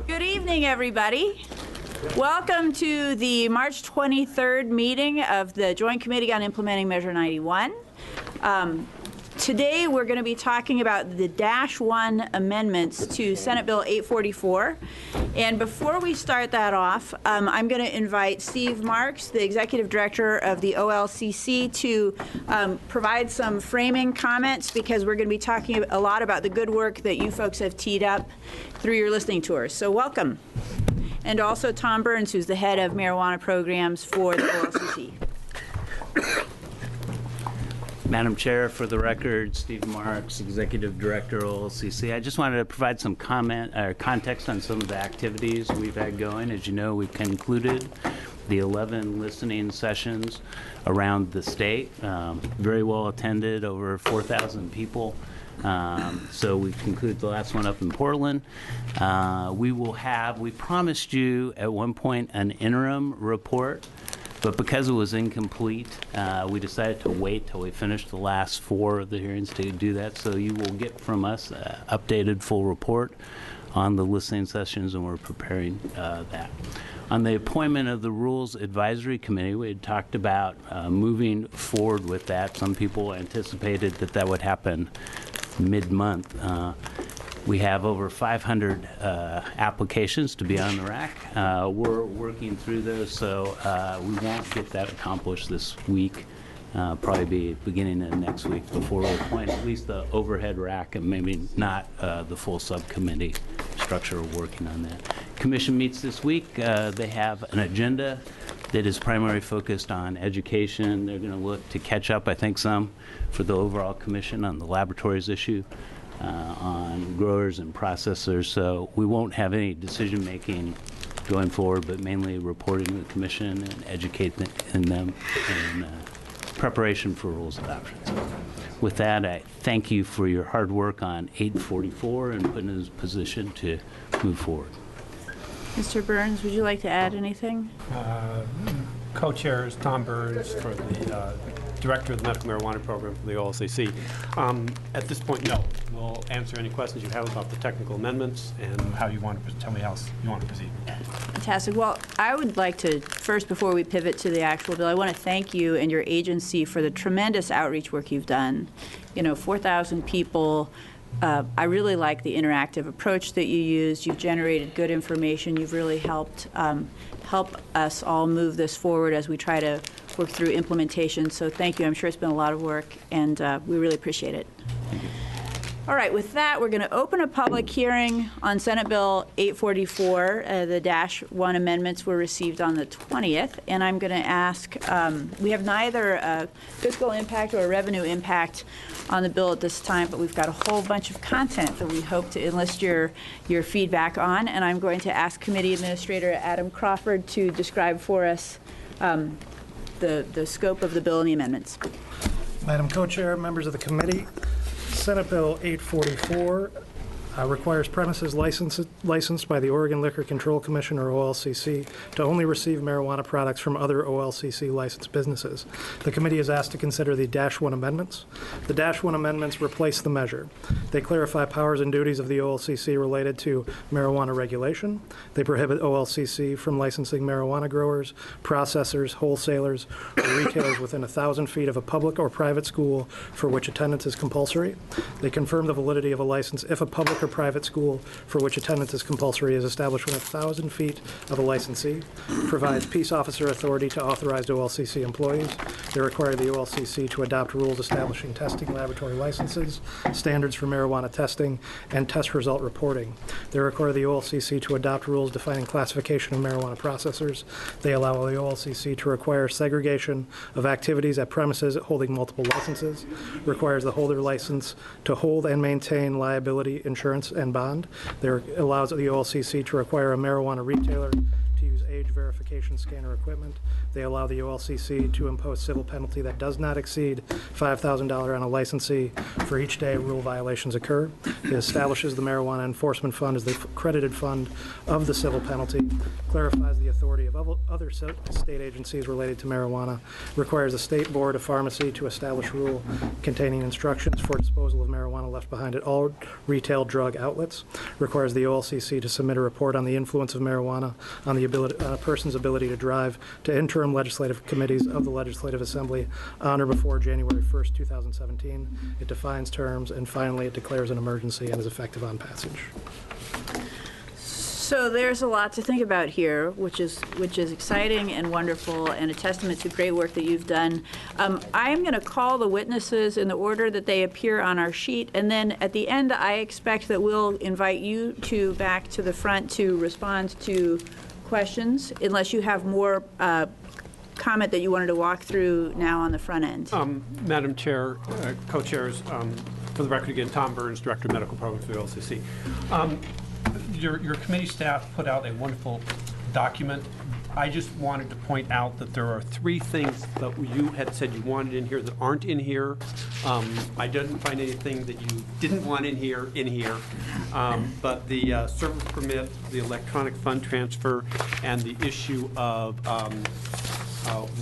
Good evening, everybody. Welcome to the March 23rd meeting of the Joint Committee on Implementing Measure 91. Today we're going to be talking about the -1 amendments to Senate Bill 844. And before we start that off, I'm going to invite Steve Marks, the Executive Director of the OLCC, to provide some framing comments, because we're going to be talking a lot about the good work that you folks have teed up through your listening tours. So welcome. And also Tom Burns, who's the head of marijuana programs for the OLCC. Madam Chair, for the record, Steve Marks, Executive Director, OLCC. I just wanted to provide some context on some of the activities we've had going. As you know, we've concluded the 11 listening sessions around the state. Very well attended, over 4,000 people. So we concluded the last one up in Portland. We promised you at one point an interim report, but because it was incomplete, we decided to wait till we finished the last 4 of the hearings to do that. So you will get from us an updated full report on the listening sessions, and we're preparing that. On the appointment of the Rules Advisory Committee, we had talked about moving forward with that. Some people anticipated that that would happen mid-month. We have over 500 applications to be on the rack. We're working through those, so we won't get that accomplished this week. Probably be beginning of next week before we appoint at least the overhead rack, and maybe not the full subcommittee structure. We're working on that. Commission meets this week. They have an agenda that is primarily focused on education. They're going to look to catch up, I think, some for the overall commission on the laboratories issue, on growers and processors. So we won't have any decision making going forward, but mainly reporting to the commission and educating them in preparation for rules adoption. So with that, I thank you for your hard work on 844 and putting us in a position to move forward. Mr. Burns, would you like to add anything? Co-chairs Tom Burns, for the Director of the Medical Marijuana Program for the OLCC. At this point, no. We'll answer any questions you have about the technical amendments and how you want to tell me how you want to proceed. Fantastic. Well, I would like to, first, before we pivot to the actual bill, I want to thank you and your agency for the tremendous outreach work you've done. 4,000 people. I really like the interactive approach that you used. You've generated good information. You've really helped help us all move this forward as we try to work through implementation. So thank you. I'm sure it's been a lot of work, and we really appreciate it. Thank you. All right, with that, we're going to open a public hearing on Senate Bill 844. The -1 amendments were received on the 20th, and I'm going to ask, we have neither a fiscal impact or a revenue impact on the bill at this time, but we've got a whole bunch of content that we hope to enlist your feedback on, and I'm going to ask Committee Administrator Adam Crawford to describe for us the scope of the bill and the amendments. Madam Co-Chair, members of the committee, Senate Bill 844 requires premises licensed by the Oregon Liquor Control Commission, or OLCC, to only receive marijuana products from other OLCC licensed businesses. The committee is asked to consider the -1 amendments. The -1 amendments replace the measure. They clarify powers and duties of the OLCC related to marijuana regulation. They prohibit OLCC from licensing marijuana growers, processors, wholesalers, or retailers within 1,000 feet of a public or private school for which attendance is compulsory. They confirm the validity of a license if a public or private school for which attendance is compulsory is established within 1,000 feet of a licensee, provides peace officer authority to authorized OLCC employees. They require the OLCC to adopt rules establishing testing laboratory licenses, standards for marijuana testing, and test result reporting. They require the OLCC to adopt rules defining classification of marijuana processors. They allow the OLCC to require segregation of activities at premises holding multiple licenses, requires the holder license to hold and maintain liability insurance and bond. There allows the OLCC to require a marijuana retailer to use age verification scanner equipment. They allow the OLCC to impose civil penalty that does not exceed $5,000 on a licensee for each day rule violations occur. It establishes the Marijuana Enforcement Fund as the credited fund of the civil penalty, clarifies the authority of other state agencies related to marijuana, requires the State Board of Pharmacy to establish rule containing instructions for disposal of marijuana left behind at all retail drug outlets, requires the OLCC to submit a report on the influence of marijuana on the person's ability to drive to interim legislative committees of the Legislative Assembly on or before January 1st, 2017. It defines terms, and finally, it declares an emergency and is effective on passage. So there's a lot to think about here, which is exciting and wonderful, and a testament to great work that you've done. I am going to call the witnesses in the order that they appear on our sheet, and then at the end, I expect that we'll invite you two back to the front to respond to questions, unless you have more comment that you wanted to walk through now on the front end. Madam Chair, co-chairs, for the record again, Tom Burns, Director of Medical Programs for the OLCC. Your committee staff put out a wonderful document. I just wanted to point out that there are 3 things that you had said you wanted in here that aren't in here. I didn't find anything that you didn't want in here. But the service permit, the electronic fund transfer, and the issue of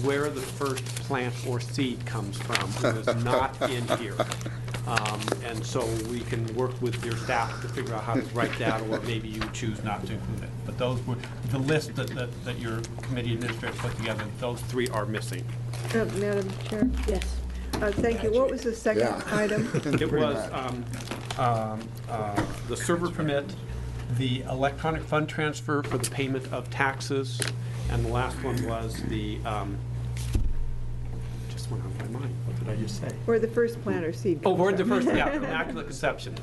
where the first plant or seed comes from is not in here. And so we can work with your staff to figure out how to write that, or maybe you choose not to include it. But those were the list that your committee administrator put together. Those 3 are missing. Madam Chair? Yes. Thank you. What was the second item? It was the server permit, the electronic fund transfer for the payment of taxes, and the last one was the just went out of my mind. What did I just say? Or the first plant or seed? Oh, word the first, yeah, Immaculate Conception.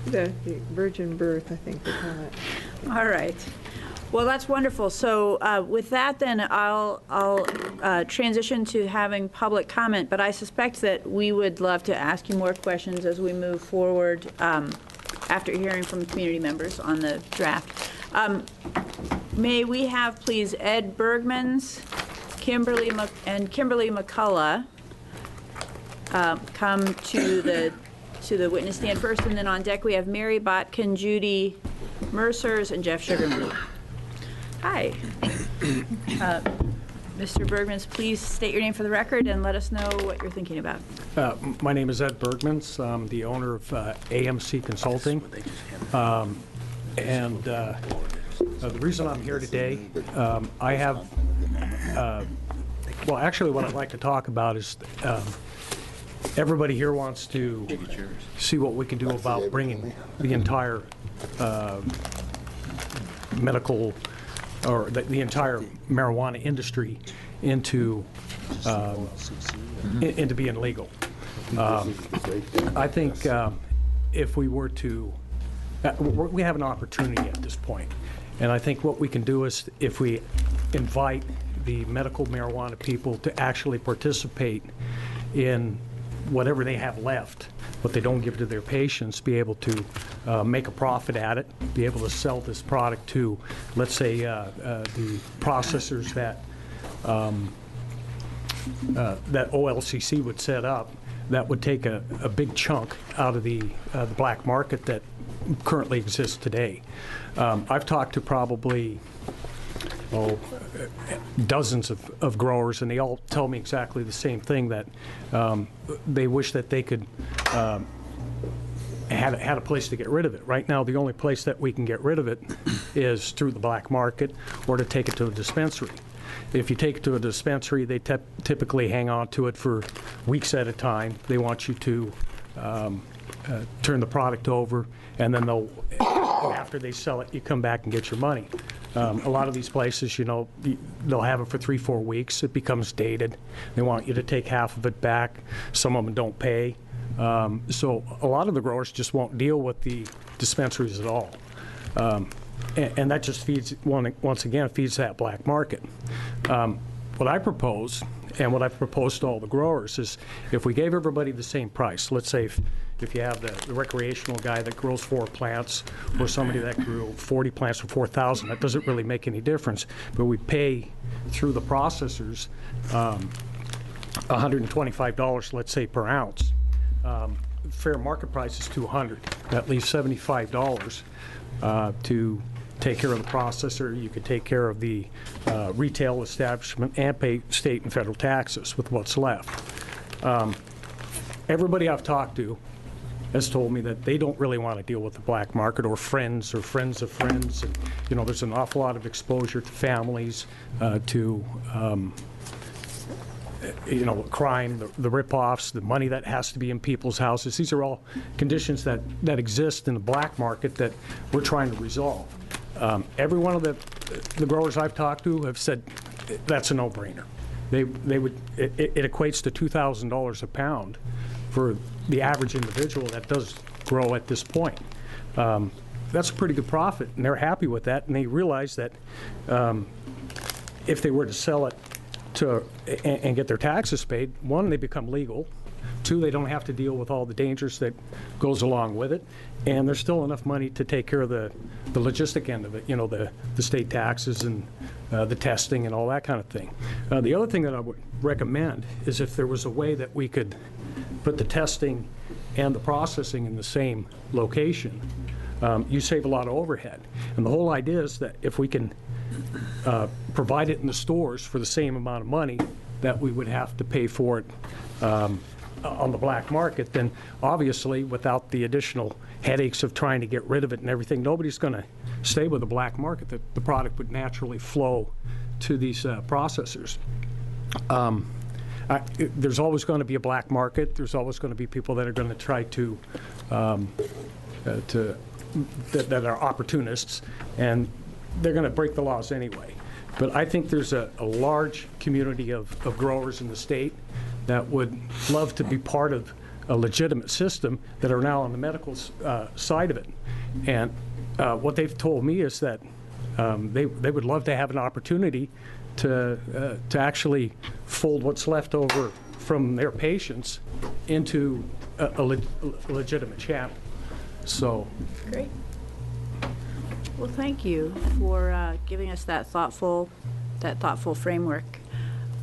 The virgin birth, I think they call it. All right. Well, that's wonderful. So with that, then, I'll transition to having public comment, but I suspect that we would love to ask you more questions as we move forward after hearing from community members on the draft. May we have, please, Ed Bergmans, Kimberly McCullough come to the witness stand first, and then on deck we have Mary Botkin, Judy Mercers, and Jeff Sugarman. Hi. Mr. Bergmans, please state your name for the record and let us know what you're thinking about. My name is Ed Bergmans. I'm the owner of AMC Consulting. The reason I'm here today, I have, well, actually what I'd like to talk about is everybody here wants to see what we can do about bringing the entire medical, or the entire marijuana industry into being legal. I think if we were to, we have an opportunity at this point, and I think what we can do is, if we invite the medical marijuana people to actually participate in whatever they have left, what they don't give to their patients, be able to make a profit at it, be able to sell this product to, let's say, the processors that that OLCC would set up, that would take a big chunk out of the black market that currently exists today. I've talked to probably dozens of growers, and they all tell me exactly the same thing, that they wish that they could had a place to get rid of it. Right now, the only place that we can get rid of it is through the black market, or to take it to a dispensary. If you take it to a dispensary, they typically hang on to it for weeks at a time. They want you to turn the product over, and then after they sell it, you come back and get your money. A lot of these places, you know, they'll have it for 3-4 weeks. It becomes dated. They want you to take half of it back. Some of them don't pay. So a lot of the growers just won't deal with the dispensaries at all. And that just feeds, once again, feeds that black market. What I propose, and what I've proposed to all the growers, is if we gave everybody the same price, let's say if you have the recreational guy that grows 4 plants or somebody that grew 40 plants for 4,000, that doesn't really make any difference. But we pay through the processors $125, let's say, per ounce. Fair market price is $200. That leaves $75 to take care of the processor. You could take care of the retail establishment and pay state and federal taxes with what's left. Everybody I've talked to has told me that they don't really want to deal with the black market or friends of friends. And, you know, there's an awful lot of exposure to families, to you know, crime, the rip-offs, the money that has to be in people's houses. These are all conditions that exist in the black market that we're trying to resolve. Every one of the growers I've talked to have said that's a no-brainer. They would, it equates to $2,000 a pound for the average individual that does grow at this point. That's a pretty good profit, and they're happy with that, and they realize that if they were to sell it and get their taxes paid, one, they become legal. Two, they don't have to deal with all the dangers that goes along with it. And there's still enough money to take care of the logistic end of it, you know, the state taxes and the testing and all that kind of thing. The other thing that I would recommend is if there was a way that we could put the testing and the processing in the same location, you save a lot of overhead. And the whole idea is that if we can provide it in the stores for the same amount of money that we would have to pay for it on the black market, then obviously without the additional headaches of trying to get rid of it and everything, nobody's going to stay with the black market. The product would naturally flow to these processors. There's always going to be a black market. There's always going to be people that are going to try to that are opportunists, and they're going to break the laws anyway. But I think there's a large community of growers in the state that would love to be part of a legitimate system that are now on the medical side of it. And what they've told me is that they would love to have an opportunity to actually fold what's left over from their patients into a legitimate channel. So. Great. Well, thank you for giving us that thoughtful framework.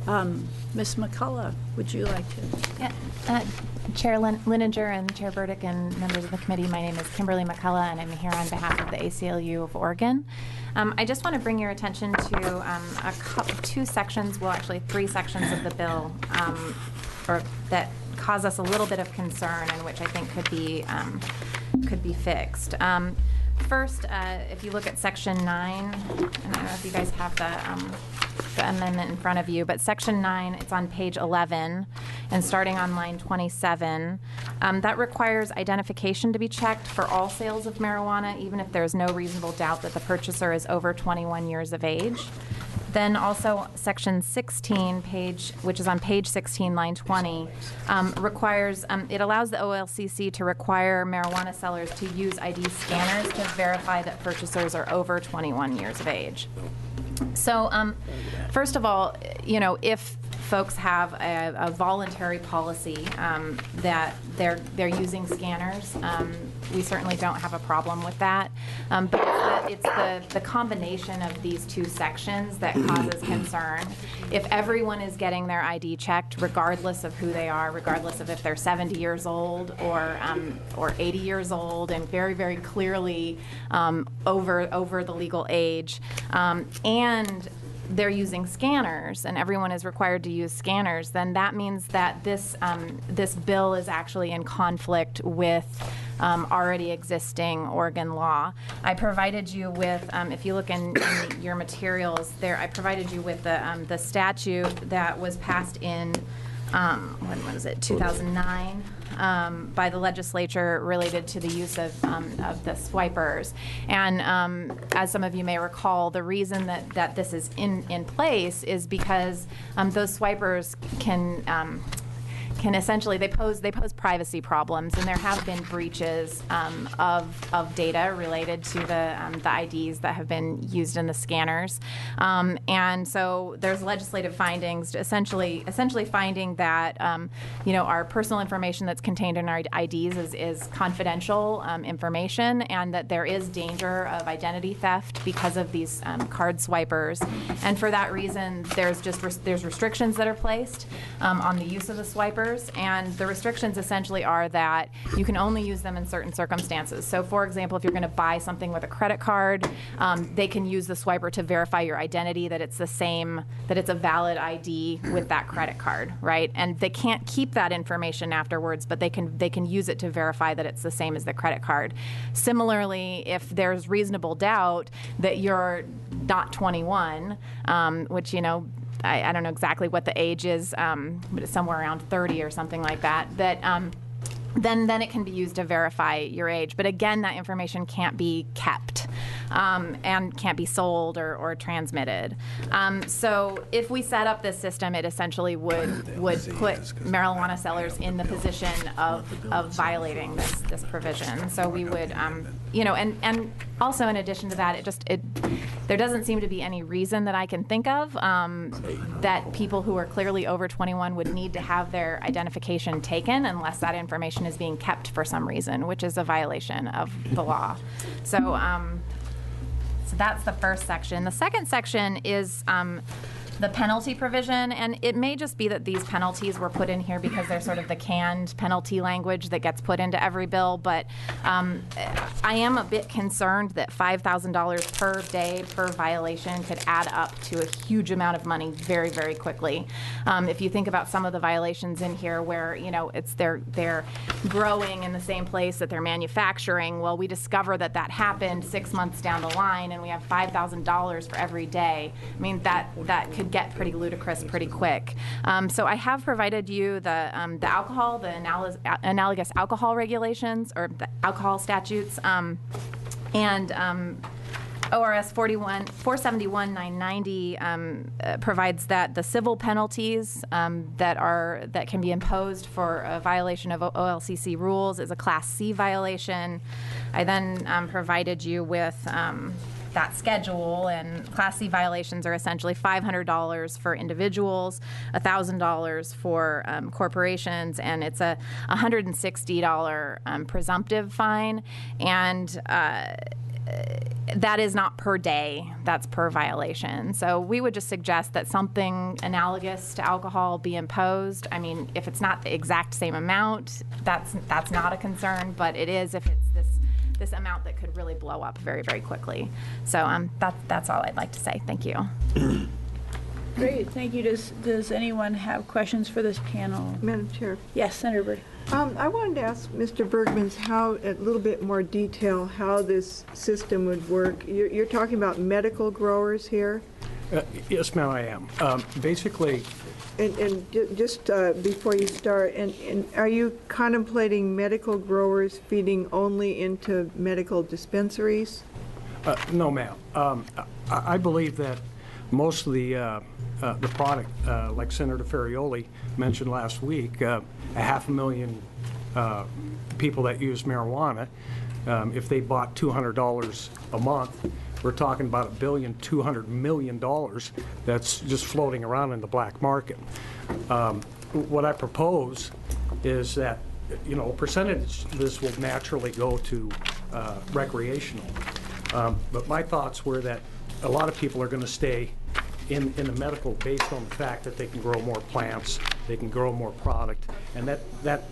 Ms. McCullough, would you like to? Yeah. Chair Lininger and Chair Burdick and members of the committee, my name is Kimberly McCullough, and I'm here on behalf of the ACLU of Oregon. I just want to bring your attention to two sections, well, actually 3 sections of the bill that cause us a little bit of concern and which I think could be fixed. First, if you look at Section 9, and I don't know if you guys have the amendment in front of you, but Section 9, it's on page 11, and starting on line 27, that requires identification to be checked for all sales of marijuana, even if there's no reasonable doubt that the purchaser is over 21 years of age. Then also Section 16, which is on page 16, line 20, requires, it allows the OLCC to require marijuana sellers to use ID scanners to verify that purchasers are over 21 years of age. So first of all, you know, if folks have a voluntary policy that they're using scanners, we certainly don't have a problem with that. But it's the combination of these 2 sections that causes concern. If everyone is getting their ID checked, regardless of who they are, regardless of if they're 70 years old or 80 years old, and very, very clearly over the legal age, and they're using scanners, and everyone is required to use scanners, then that means that this bill is actually in conflict with already existing Oregon law. I provided you with, if you look in your materials there, I provided you with the statute that was passed in, when was it, 2009, by the legislature related to the use of the swipers. And as some of you may recall, the reason that this is in place is because those swipers can can essentially, they pose privacy problems, and there have been breaches of data related to the IDs that have been used in the scanners. And so there's legislative findings essentially finding that our personal information that's contained in our IDs is confidential information, and that there is danger of identity theft because of these card swipers. And for that reason, there's restrictions that are placed on the use of the swipers, and the restrictions essentially are that you can only use them in certain circumstances. So, for example, if you're going to buy something with a credit card, they can use the swiper to verify your identity, that it's a valid ID with that credit card, right? And they can't keep that information afterwards, but they can use it to verify that it's the same as the credit card. Similarly, if there's reasonable doubt that you're not 21, which, I don't know exactly what the age is, but it's somewhere around 30 or something like that, then it can be used to verify your age. But again, that information can't be kept and can't be sold or transmitted. So if we set up this system, it essentially would put marijuana sellers in the position of violating this provision. So we would, and also in addition to that, there doesn't seem to be any reason that I can think of that people who are clearly over 21 would need to have their identification taken unless that information is being kept for some reason, which is a violation of the law. So that's the first section. The second section is the penalty provision, and it may just be that these penalties were put in here because they're sort of the canned penalty language that gets put into every bill, but I am a bit concerned that $5,000 per day per violation could add up to a huge amount of money very, very quickly. If you think about some of the violations in here where, they're growing in the same place that they're manufacturing, well, we discover that happened 6 months down the line, and we have $5,000 for every day. I mean, that could get pretty ludicrous pretty quick. So I have provided you the alcohol, the analogous alcohol regulations or the alcohol statutes, and ORS 471-990 provides that the civil penalties that can be imposed for a violation of OLCC rules is a Class C violation. I then provided you with that schedule, and Class C violations are essentially $500 for individuals, $1,000 for corporations, and it's a $160 presumptive fine, and that is not per day, that's per violation. So we would just suggest that something analogous to alcohol be imposed. I mean, if it's not the exact same amount, that's not a concern, but it is if it's this amount that could really blow up very, very quickly. So that's all I'd like to say. Thank you. Great, thank you. Does anyone have questions for this panel? Madam Chair, Yes, Senator Birdie. I wanted to ask Mr. Bergmans a little bit more detail how this system would work. You're talking about medical growers here? Yes, ma'am, I am. Basically, And just before you start, and are you contemplating medical growers feeding only into medical dispensaries? no, ma'am. I believe that most of the product, like Senator Ferrioli mentioned last week, 500,000 people that use marijuana, if they bought $200 a month, we're talking about $1.2 billion that's just floating around in the black market. What I propose is that, a percentage of this will naturally go to recreational. But my thoughts were that a lot of people are going to stay in the medical based on the fact that they can grow more plants, they can grow more product, and that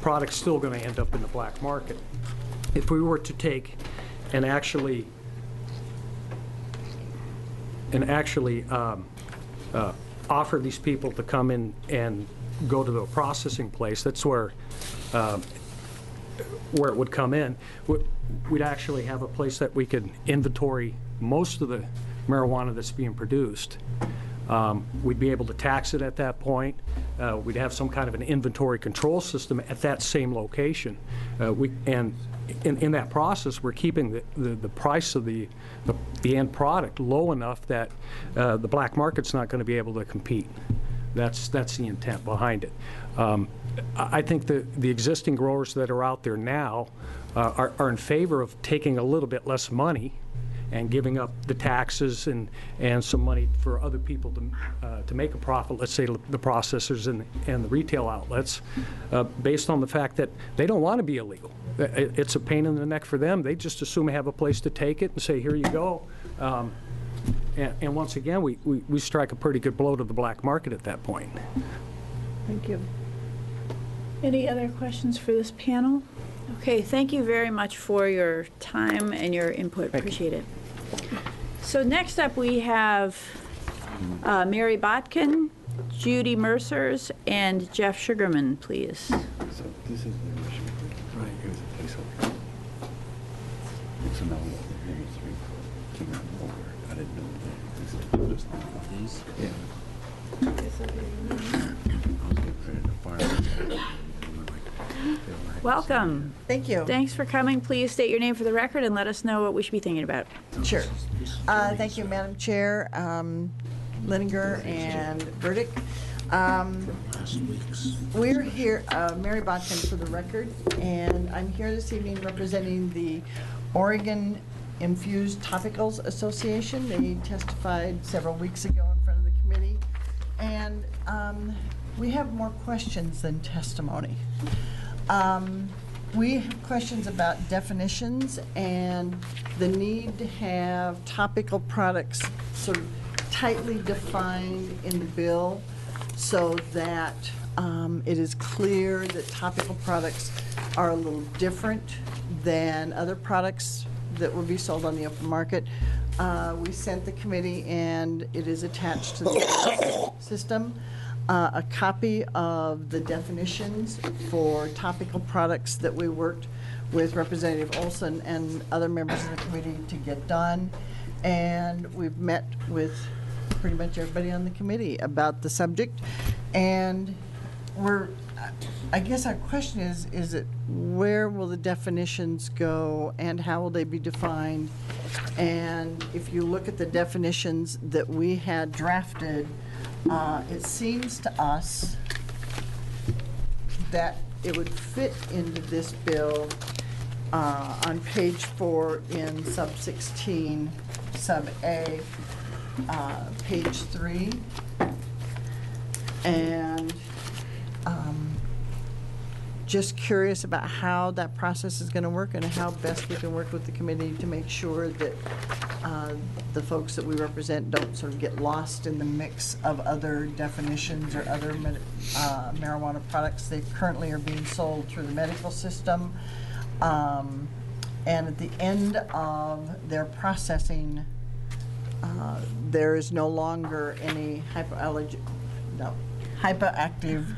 product's still going to end up in the black market. If we were to take and actually offer these people to come in and go to the processing place, that's where it would come in. We'd actually have a place that we could inventory most of the marijuana that's being produced. We'd be able to tax it at that point. We'd have some kind of an inventory control system at that same location. And in that process, we're keeping the price of the end product low enough that the black market's not going to be able to compete. That's the intent behind it. I think the existing growers that are out there now are in favor of taking a little bit less money and giving up the taxes and some money for other people to make a profit, let's say the processors and the retail outlets, based on the fact that they don't want to be illegal. It's a pain in the neck for them. They just assume they have a place to take it and say, here you go. And once again, we strike a pretty good blow to the black market at that point. Thank you. Any other questions for this panel? Okay, thank you very much for your time and your input. Appreciate it. So next up, we have Mary Botkin, Judy Mercers, and Jeff Sugarman, please. So this is the original. Right. It was a placeholder. So now the hearing came out over. I didn't know that. This is these? Yeah. I was getting ready to fire. Welcome. Thank you. Thanks for coming. Please state your name for the record and let us know what we should be thinking about. Sure. Thank you, Madam Chair, Lininger and Burdick. We're here, Mary Botkin for the record, and I'm here this evening representing the Oregon Infused Topicals Association. They testified several weeks ago in front of the committee, and we have more questions than testimony. We have questions about definitions and the need to have topical products sort of tightly defined in the bill so that it is clear that topical products are a little different than other products that will be sold on the open market. We sent the committee, and it is attached to the system, a copy of the definitions for topical products that we worked with Representative Olson and other members of the committee to get done. And we've met with pretty much everybody on the committee about the subject. And I guess our question is it where will the definitions go and how will they be defined? And if you look at the definitions that we had drafted, it seems to us that it would fit into this bill on page 4 in sub 16, sub A, page 3. And just curious about how that process is going to work and how best we can work with the committee to make sure that the folks that we represent don't sort of get lost in the mix of other definitions or other marijuana products that currently are being sold through the medical system. And at the end of their processing, there is no longer any hypoactive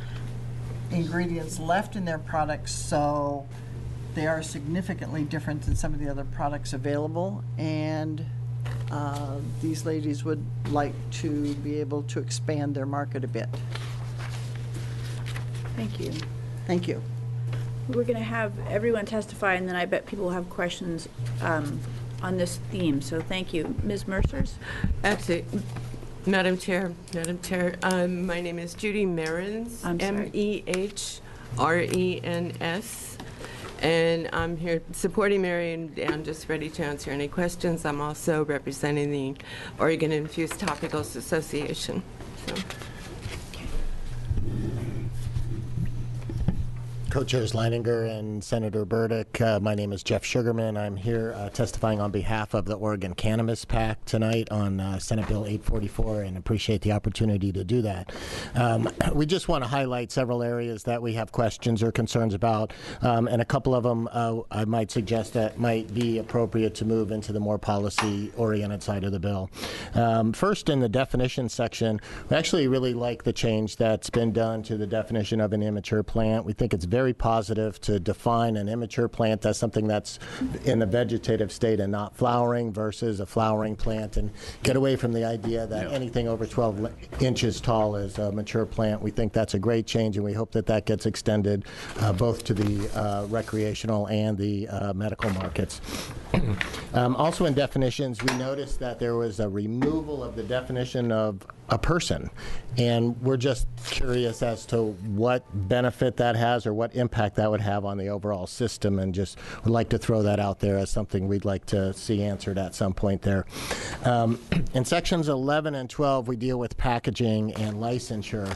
ingredients left in their products, so they are significantly different than some of the other products available, and these ladies would like to be able to expand their market a bit. Thank you. Thank you. We're going to have everyone testify, and then I bet people will have questions on this theme, so thank you. Ms. Mercers? Absolutely. Madam Chair, my name is Judy Mehrens, M-E-H-R-E-N-S, and I'm here supporting Mary, and I'm just ready to answer any questions. I'm also representing the Oregon Infused Topicals Association. So. Co-chairs Leininger and Senator Burdick. My name is Jeff Sugarman. I'm here testifying on behalf of the Oregon Cannabis PAC tonight on Senate Bill 844, and appreciate the opportunity to do that. We just want to highlight several areas that we have questions or concerns about, and a couple of them I might suggest that might be appropriate to move into the more policy-oriented side of the bill. First, in the definition section, we actually really like the change that's been done to the definition of an immature plant. We think it's very very positive to define an immature plant as something that's in a vegetative state and not flowering versus a flowering plant, and get away from the idea that anything over 12 inches tall is a mature plant. We think that's a great change, and we hope that that gets extended both to the recreational and the medical markets. Also in definitions, we noticed that there was a removal of the definition of a person, and we're just curious as to what benefit that has or what impact that would have on the overall system, and just would like to throw that out there as something we'd like to see answered at some point there. In sections 11 and 12, we deal with packaging and licensure.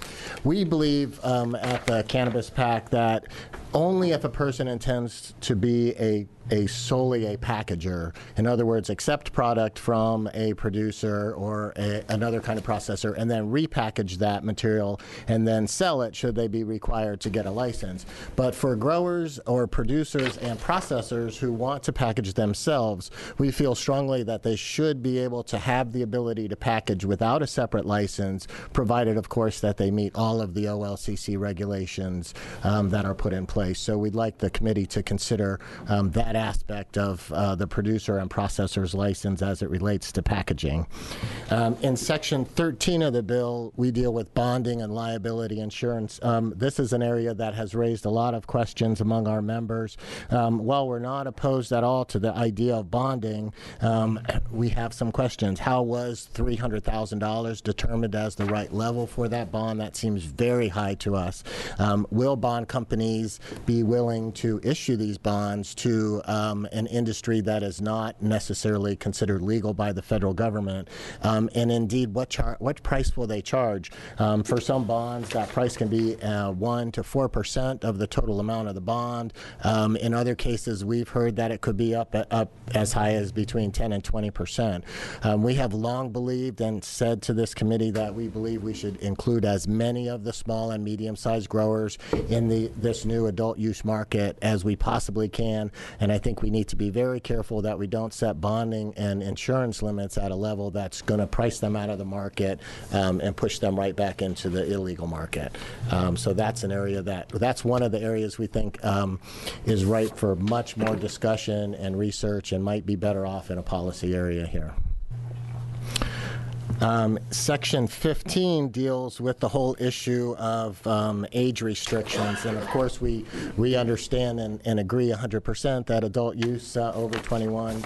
We believe at the Cannabis PAC that only if a person intends to be solely a packager, in other words, accept product from a producer or another kind of processor, and then repackage that material and then sell it should they be required to get a license. But for growers or producers and processors who want to package themselves, we feel strongly that they should be able to have the ability to package without a separate license, provided, of course, that they meet all of the OLCC regulations that are put in place. So we'd like the committee to consider that aspect of the producer and processor's license as it relates to packaging. In section 13 of the bill, we deal with bonding and liability insurance. This is an area that has raised a lot of questions among our members. While we're not opposed at all to the idea of bonding, we have some questions. How was $300,000 determined as the right level for that bond? That seems very high to us. Will bond companies be willing to issue these bonds to an industry that is not necessarily considered legal by the federal government? And indeed, what price will they charge? For some bonds, that price can be 1 to 4% of the total amount of the bond. In other cases, we've heard that it could be up as high as between 10 and 20%. We have long believed and said to this committee that we believe we should include as many of the small and medium-sized growers in this new adult use market as we possibly can, and I think we need to be very careful that we don't set bonding and insurance limits at a level that's going to price them out of the market and push them right back into the illegal market. So that's an area that's one of the areas we think is ripe for much more discussion and research, and might be better off in a policy area here. Section 15 deals with the whole issue of age restrictions, and of course we understand and agree 100% that adult use over 21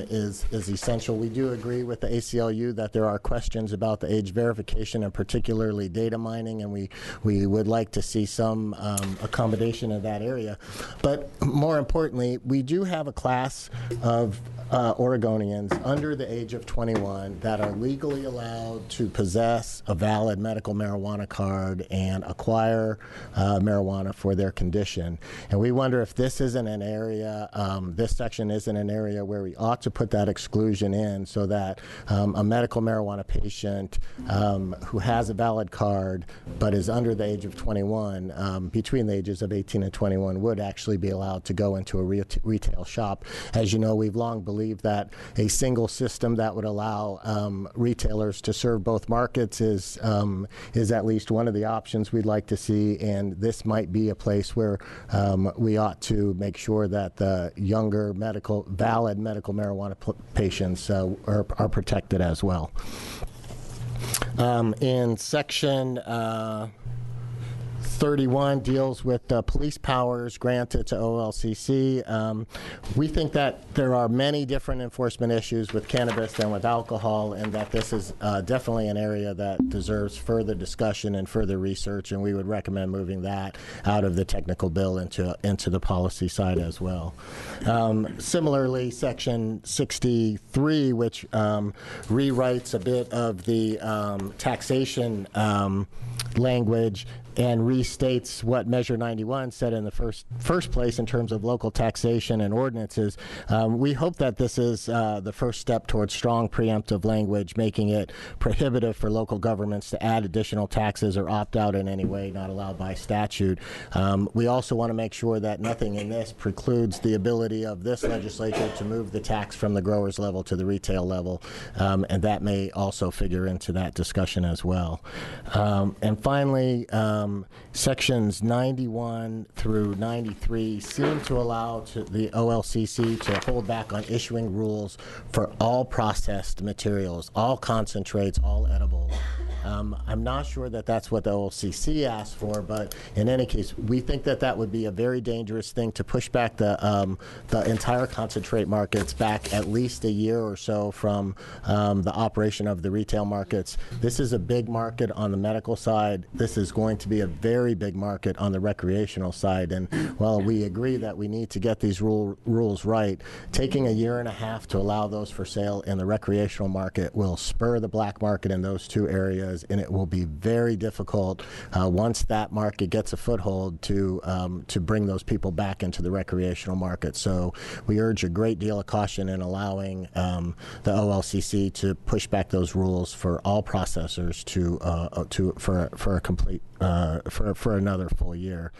is essential. We do agree with the ACLU that there are questions about the age verification and particularly data mining, and we would like to see some accommodation in that area. But more importantly, we do have a class of Oregonians under the age of 21 that are legally allowed to possess a valid medical marijuana card and acquire marijuana for their condition. And we wonder if this isn't an area, this section isn't an area where we ought to put that exclusion in, so that a medical marijuana patient who has a valid card but is under the age of 21, between the ages of 18 and 21, would actually be allowed to go into a retail shop. As you know, we've long believed that a single system that would allow retailers to serve both markets is at least one of the options we'd like to see, and this might be a place where we ought to make sure that the younger valid medical marijuana patients are protected as well. In section 31 deals with police powers granted to OLCC. We think that there are many different enforcement issues with cannabis than with alcohol, and that this is definitely an area that deserves further discussion and further research, and we would recommend moving that out of the technical bill into the policy side as well. Similarly, section 63, which rewrites a bit of the taxation language and restates what Measure 91 said in the first place in terms of local taxation and ordinances. We hope that this is the first step towards strong preemptive language, making it prohibitive for local governments to add additional taxes or opt out in any way not allowed by statute. We also want to make sure that nothing in this precludes the ability of this legislature to move the tax from the growers level to the retail level, and that may also figure into that discussion as well. And finally, sections 91 through 93 seem to allow the OLCC to hold back on issuing rules for all processed materials, all concentrates, all edibles. I'm not sure that that's what the OLCC asked for, but in any case, we think that that would be a very dangerous thing to push back the entire concentrate markets back at least a year or so from the operation of the retail markets. This is a big market on the medical side. This is going to be a very big market on the recreational side. And while we agree that we need to get these rules right, taking a year and a half to allow those for sale in the recreational market will spur the black market in those two areas, and it will be very difficult once that market gets a foothold to bring those people back into the recreational market. So we urge a great deal of caution in allowing the OLCC to push back those rules for all processors for a complete for another full year.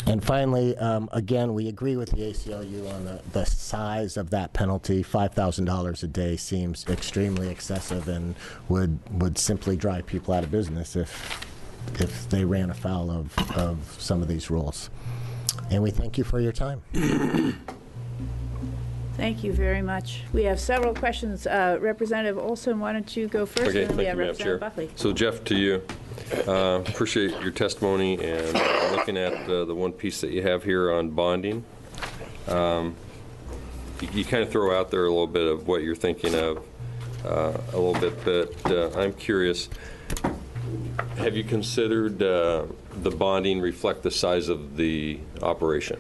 And finally, again, we agree with the ACLU on the size of that penalty. $5,000 a day seems extremely excessive and would simply drive people out of business if they ran afoul of some of these rules. And we thank you for your time. Thank you very much. We have several questions. Representative Olson, why don't you go first? Okay, and then we thank have you, Madam Chair. Representative Buckley. So Jeff, to you. Appreciate your testimony and looking at the one piece that you have here on bonding. You kind of throw out there a little bit of what you're thinking of a little bit, but I'm curious, have you considered the bonding reflect the size of the operation?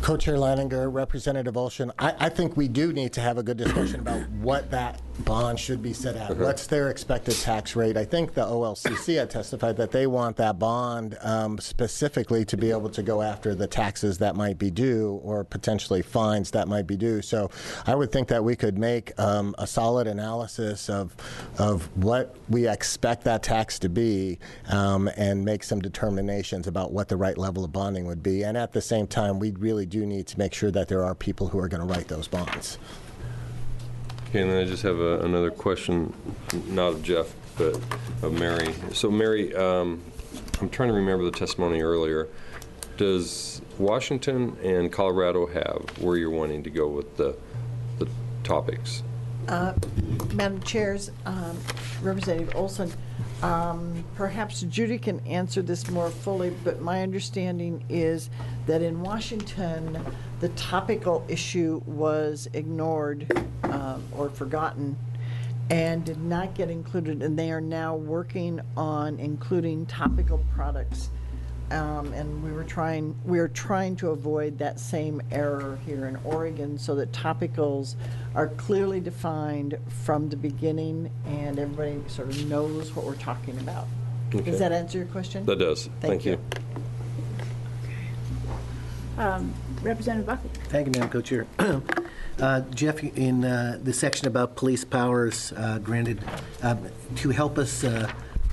Co-Chair Leininger, Representative Olson, I think we do need to have a good discussion about what that bond should be set at. What's their expected tax rate? I think the OLCC had testified that they want that bond specifically to be able to go after the taxes that might be due or potentially fines that might be due. So I would think that we could make a solid analysis of what we expect that tax to be and make some determinations about what the right level of bonding would be. And at the same time, we really do need to make sure that there are people who are going to write those bonds. Okay, and then I just have another question, not of Jeff, but of Mary. So Mary, I'm trying to remember the testimony earlier. Does Washington and Colorado have where you're wanting to go with the topics? Madam Chairs, Representative Olson, perhaps Judy can answer this more fully, but my understanding is that in Washington, the topical issue was ignored or forgotten and did not get included, and they are now working on including topical products. And we are trying to avoid that same error here in Oregon so that topicals are clearly defined from the beginning and everybody sort of knows what we're talking about. Okay. Does that answer your question? That does. Thank you. Representative Buckley. Thank you, Madam Co-Chair. Jeff, in the section about police powers granted, to help us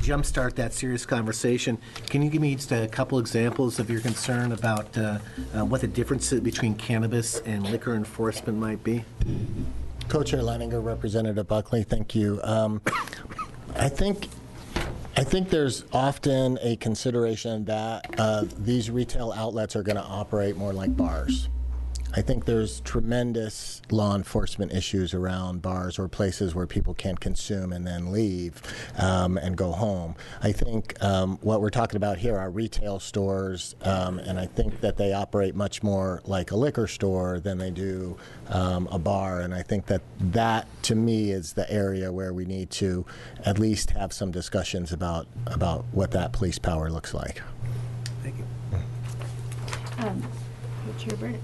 jumpstart that serious conversation, can you give me just a couple examples of your concern about what the difference between cannabis and liquor enforcement might be? Co-Chair Leininger, Representative Buckley, thank you. I think there's often a consideration that these retail outlets are going to operate more like bars. I think there's tremendous law enforcement issues around bars or places where people can consume and then leave and go home. I think what we're talking about here are retail stores, and I think that they operate much more like a liquor store than they do a bar. And I think that to me is the area where we need to at least have some discussions about what that police power looks like. Thank you. Chair Burdick.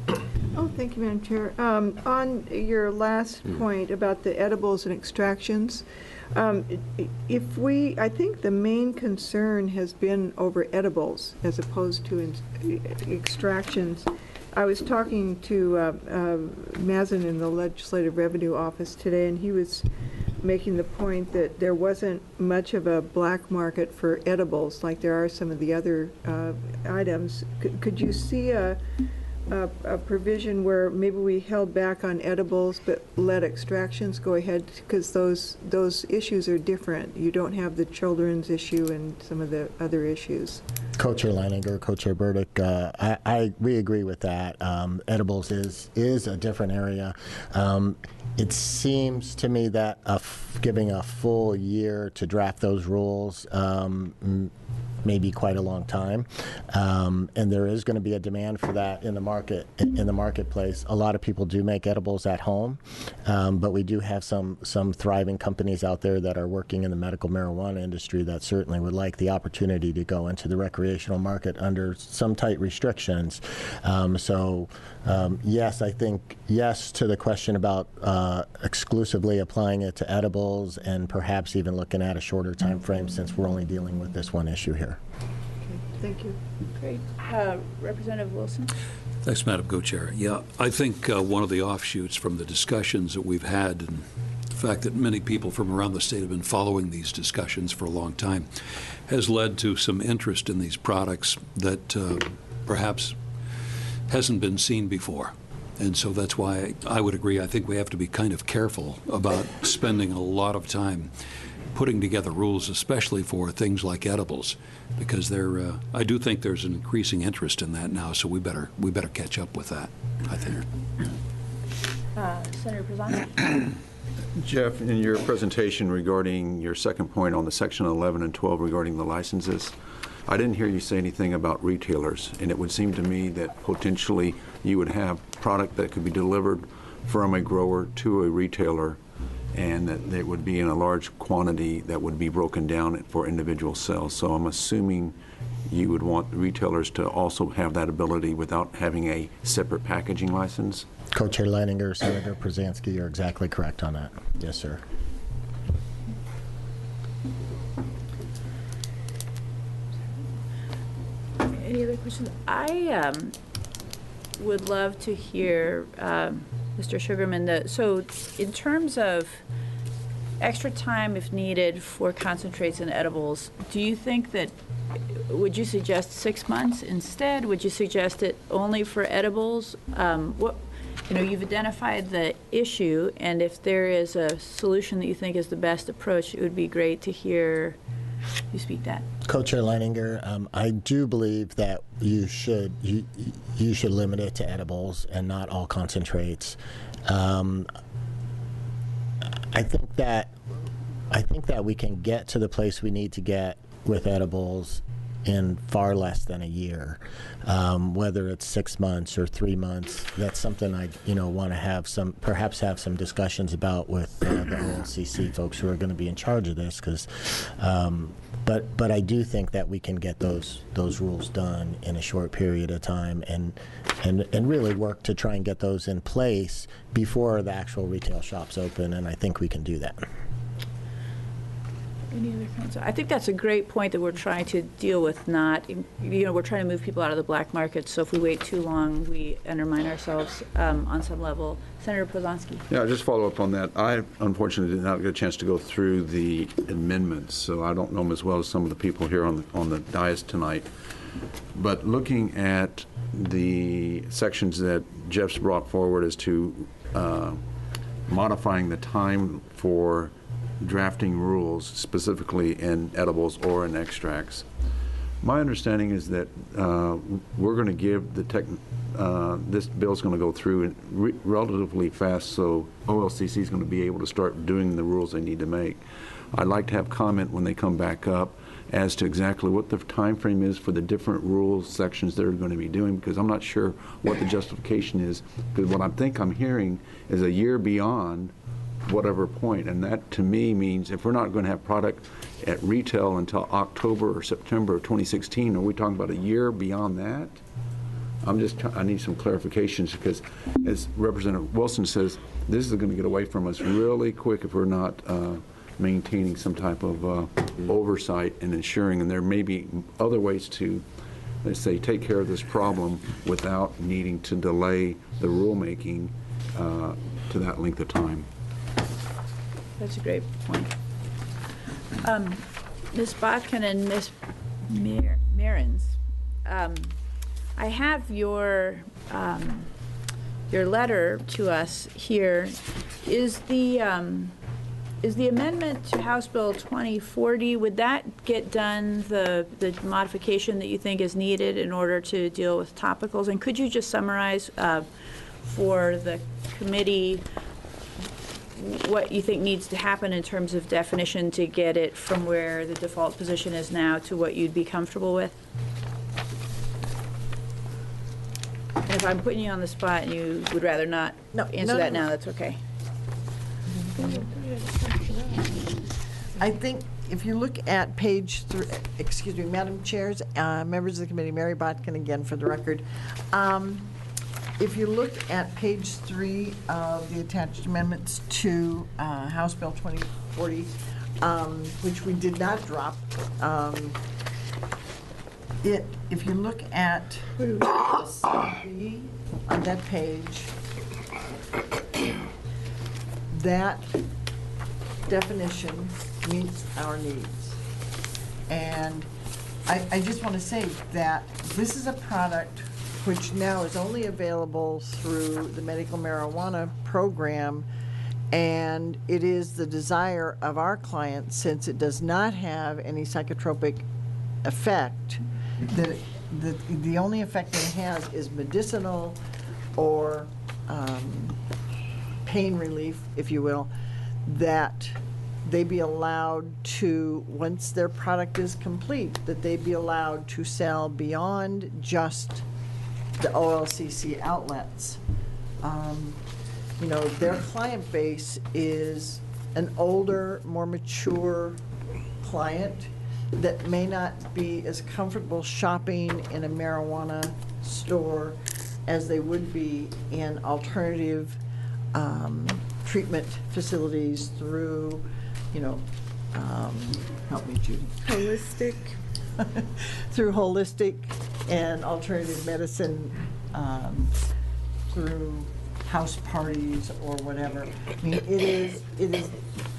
Oh, thank you, Madam Chair. On your last point about the edibles and extractions, I think the main concern has been over edibles as opposed to extractions. I was talking to Mazin in the Legislative Revenue Office today, and he was making the point that there wasn't much of a black market for edibles like there are some of the other items. Could you see a provision where maybe we held back on edibles but let extractions go ahead, because those issues are different. You don't have the children's issue and some of the other issues. Co-Chair Leininger, Co-Chair Burdick, we agree with that. Edibles is a different area. It seems to me that giving a full year to draft those rules may be quite a long time, and there is going to be a demand for that in the marketplace. A lot of people do make edibles at home, but we do have some thriving companies out there that are working in the medical marijuana industry that certainly would like the opportunity to go into the recreational market under some tight restrictions. Yes, I think yes to the question about exclusively applying it to edibles, and perhaps even looking at a shorter time frame, since we're only dealing with this one issue here. Okay, thank you. Great. Representative Wilson? Thanks, Madam Co-Chair. Yeah, I think one of the offshoots from the discussions that we've had, and the fact that many people from around the state have been following these discussions for a long time, has led to some interest in these products that perhaps hasn't been seen before. And so that's why I would agree. I think we have to be kind of careful about spending a lot of time putting together rules, especially for things like edibles, because I do think there's an increasing interest in that now. So we better catch up with that, I think. Senator Przanski. Jeff, in your presentation regarding your second point on the section 11 and 12 regarding the licenses, I didn't hear you say anything about retailers, and it would seem to me that potentially you would have product that could be delivered from a grower to a retailer, and that it would be in a large quantity that would be broken down for individual sales. So I'm assuming you would want retailers to also have that ability without having a separate packaging license? Co-Chair Leininger, Senator Przanski, you're exactly correct on that. Yes, sir. Any other questions? I would love to hear Mr. Sugarman. So in terms of extra time if needed for concentrates and edibles, do you think that, would you suggest 6 months instead? Would you suggest it only for edibles? You've identified the issue, and if there is a solution that you think is the best approach, it would be great to hear you speak that. Co-Chair Leininger, I do believe that you should limit it to edibles and not all concentrates. I think that we can get to the place we need to get with edibles in far less than a year, whether it's 6 months or 3 months. That's something I want to perhaps have some discussions about with the OLCC folks who are going to be in charge of this, because but I do think that we can get those rules done in a short period of time, and really work to try and get those in place before the actual retail shops open, and I think we can do that. Any other comments? I think that's a great point that we're trying to deal with. We're trying to move people out of the black market. So if we wait too long, we undermine ourselves on some level. Senator Przanski. Yeah, just follow up on that. I unfortunately did not get a chance to go through the amendments, so I don't know them as well as some of the people here on the dais tonight. But looking at the sections that Jeff's brought forward as to modifying the time for drafting rules, specifically in edibles or in extracts. My understanding is that we're going to give this bill's going to go through relatively fast, so OLCC is going to be able to start doing the rules they need to make. I'd like to have comment when they come back up as to exactly what the time frame is for the different rules sections they're going to be doing, because I'm not sure what the justification is, because what I think I'm hearing is a year beyond whatever point, and that to me means if we're not going to have product at retail until October or September of 2016, are we talking about a year beyond that? I need some clarifications, because as Representative Wilson says, this is going to get away from us really quick if we're not maintaining some type of oversight and ensuring, and there may be other ways to, let's say, take care of this problem without needing to delay the rulemaking to that length of time. That's a great point. Ms. Botkin and Ms. Mehrens, I have your letter to us here. Is the amendment to House Bill 2040, would that get done, the modification that you think is needed in order to deal with topicals? And could you just summarize for the committee what you think needs to happen in terms of definition to get it from where the default position is now to what you'd be comfortable with? And if I'm putting you on the spot and you would rather not answer that now, that's okay. I think if you look at page 3, excuse me, Madam Chairs, members of the committee, Mary Botkin again for the record. If you look at page 3 of the attached amendments to House Bill 2040, which we did not drop, if you look at C on that page, that definition meets our needs. And I just want to say that this is a product which now is only available through the medical marijuana program, and it is the desire of our clients, since it does not have any psychotropic effect, that the only effect it has is medicinal or pain relief, if you will, that they be allowed to, once their product is complete, that they be allowed to sell beyond just the OLCC outlets. You know, their client base is an older, more mature client that may not be as comfortable shopping in a marijuana store as they would be in alternative treatment facilities through, you know, help me, Judy. Holistic. Through holistic and alternative medicine, through house parties or whatever. I mean, it is,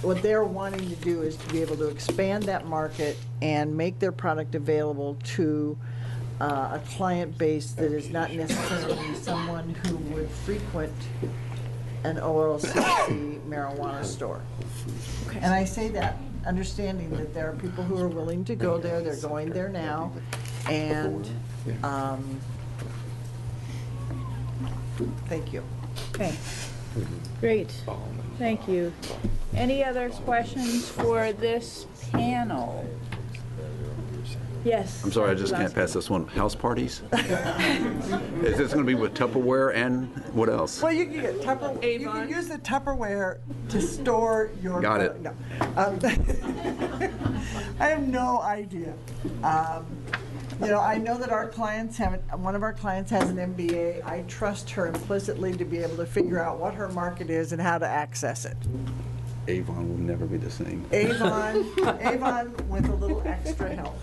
what they're wanting to do is to be able to expand that market and make their product available to a client base that is not necessarily someone who would frequent an OLCC marijuana store. Okay. And I say that understanding that there are people who are willing to go there, they're going there now, and thank you. Okay, great, thank you. Any other questions for this panel? Yes. I'm sorry, I just can't pass this one. House parties? Is this going to be with Tupperware and what else? Well, you can get Tupperware. You can use the Tupperware to store your. Got it. No. I have no idea. You know, I know that our clients have, one of our clients has an MBA. I trust her implicitly to be able to figure out what her market is and how to access it. Avon will never be the same. Avon with a little extra help.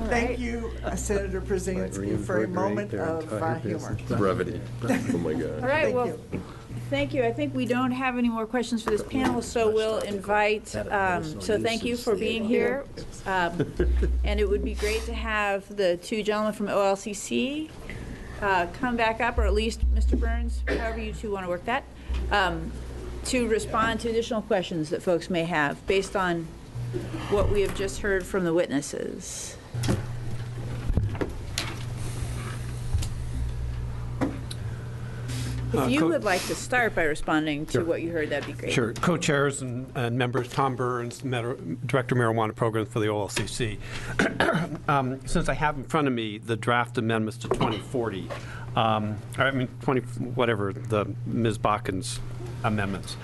Thank you, Senator Brzezinski, for a moment of humor. Brevity. Oh, my God. All right, well, thank you. I think we don't have any more questions for this panel, so we'll invite, so thank you for being here. And it would be great to have the two gentlemen from OLCC come back up, or at least Mr. Burns, however you two want to work that, to respond to additional questions that folks may have based on what we have just heard from the witnesses. If you would like to start by responding to what you heard, that'd be great. Sure. Co-chairs and members, Tom Burns, Director of Marijuana Programs for the OLCC. Since I have in front of me the draft amendments to 2040, I mean, whatever, the Ms. Botkin's amendments.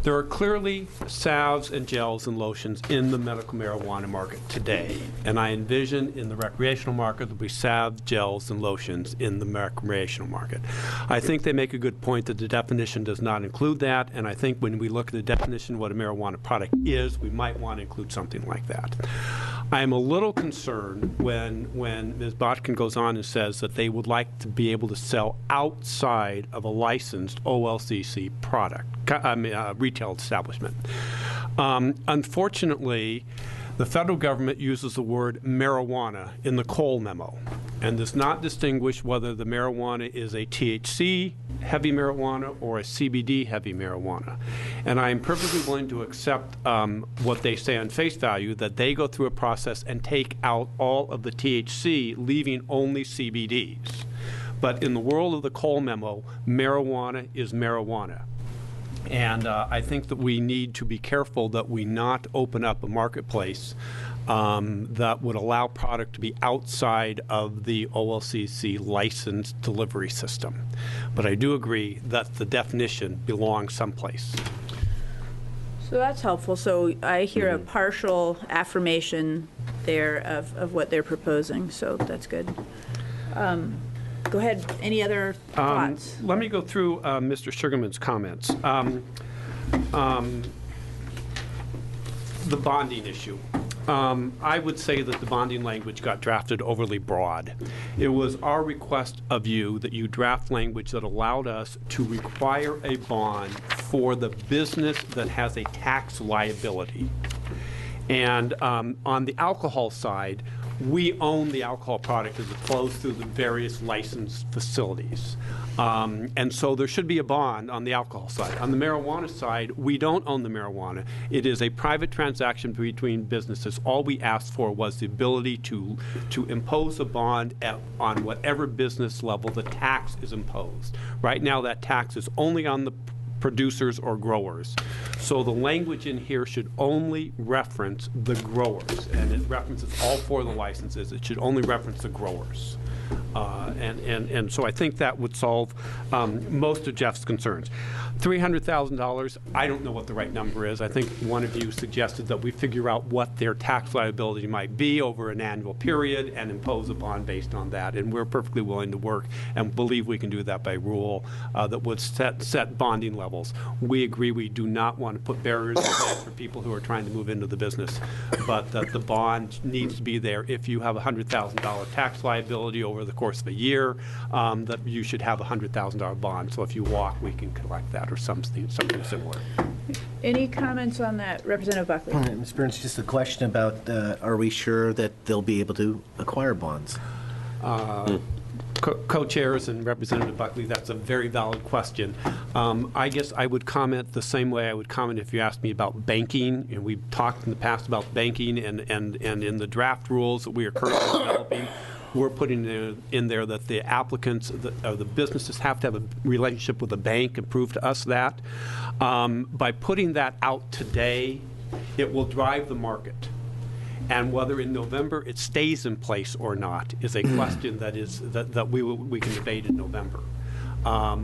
There are clearly salves and gels and lotions in the medical marijuana market today, and I envision in the recreational market there'll be salves, gels, and lotions in the recreational market. I think they make a good point that the definition does not include that, and I think when we look at the definition of what a marijuana product is, we might want to include something like that. I am a little concerned when Ms. Botkin goes on and says that they would like to be able to sell outside of a licensed OLCC product, retail establishment. Unfortunately, The federal government uses the word marijuana in the Cole memo and does not distinguish whether the marijuana is a THC heavy marijuana or a CBD heavy marijuana. And I am perfectly willing to accept what they say on face value, that they go through a process and take out all of the THC, leaving only CBDs. But in the world of the Cole memo, marijuana is marijuana. And I think that we need to be careful that we not open up a marketplace that would allow product to be outside of the OLCC licensed delivery system. But I do agree that the definition belongs someplace. So that's helpful. So I hear a partial affirmation there of what they're proposing, so that's good. Go ahead. Any other thoughts? Let me go through Mr. Sugarman's comments. The bonding issue. I would say that the bonding language got drafted overly broad. It was our request of you that you draft language that allowed us to require a bond for the business that has a tax liability. And on the alcohol side, we own the alcohol product as it flows through the various licensed facilities. And so there should be a bond on the alcohol side. On the marijuana side, we don't own the marijuana. It is a private transaction between businesses. All we asked for was the ability to impose a bond on whatever business level the tax is imposed. Right now, that tax is only on the producers or growers. So the language in here should only reference the growers, and it references all four of the licenses. It should only reference the growers. And so I think that would solve most of Jeff's concerns. $300,000, I don't know what the right number is. I think one of you suggested that we figure out what their tax liability might be over an annual period and impose a bond based on that. And we're perfectly willing to work and believe we can do that by rule that would set bonding levels. We agree we do not want to put barriers in place for people who are trying to move into the business, but that the bond needs to be there. If you have a $100,000 tax liability over the course of a year, that you should have a $100,000 bond. So if you walk, we can collect that or something similar. Any comments on that, Representative Buckley? Ms. Burns, just a question about, are we sure that they'll be able to acquire bonds? Co-chairs and Representative Buckley, that's a very valid question. I guess I would comment the same way I would comment if you asked me about banking. And we've talked in the past about banking, and in the draft rules that we are currently developing, we're putting in there that the applicants, the businesses have to have a relationship with a bank and prove to us that. By putting that out today, it will drive the market. And whether in November it stays in place or not is a question that we can debate in November.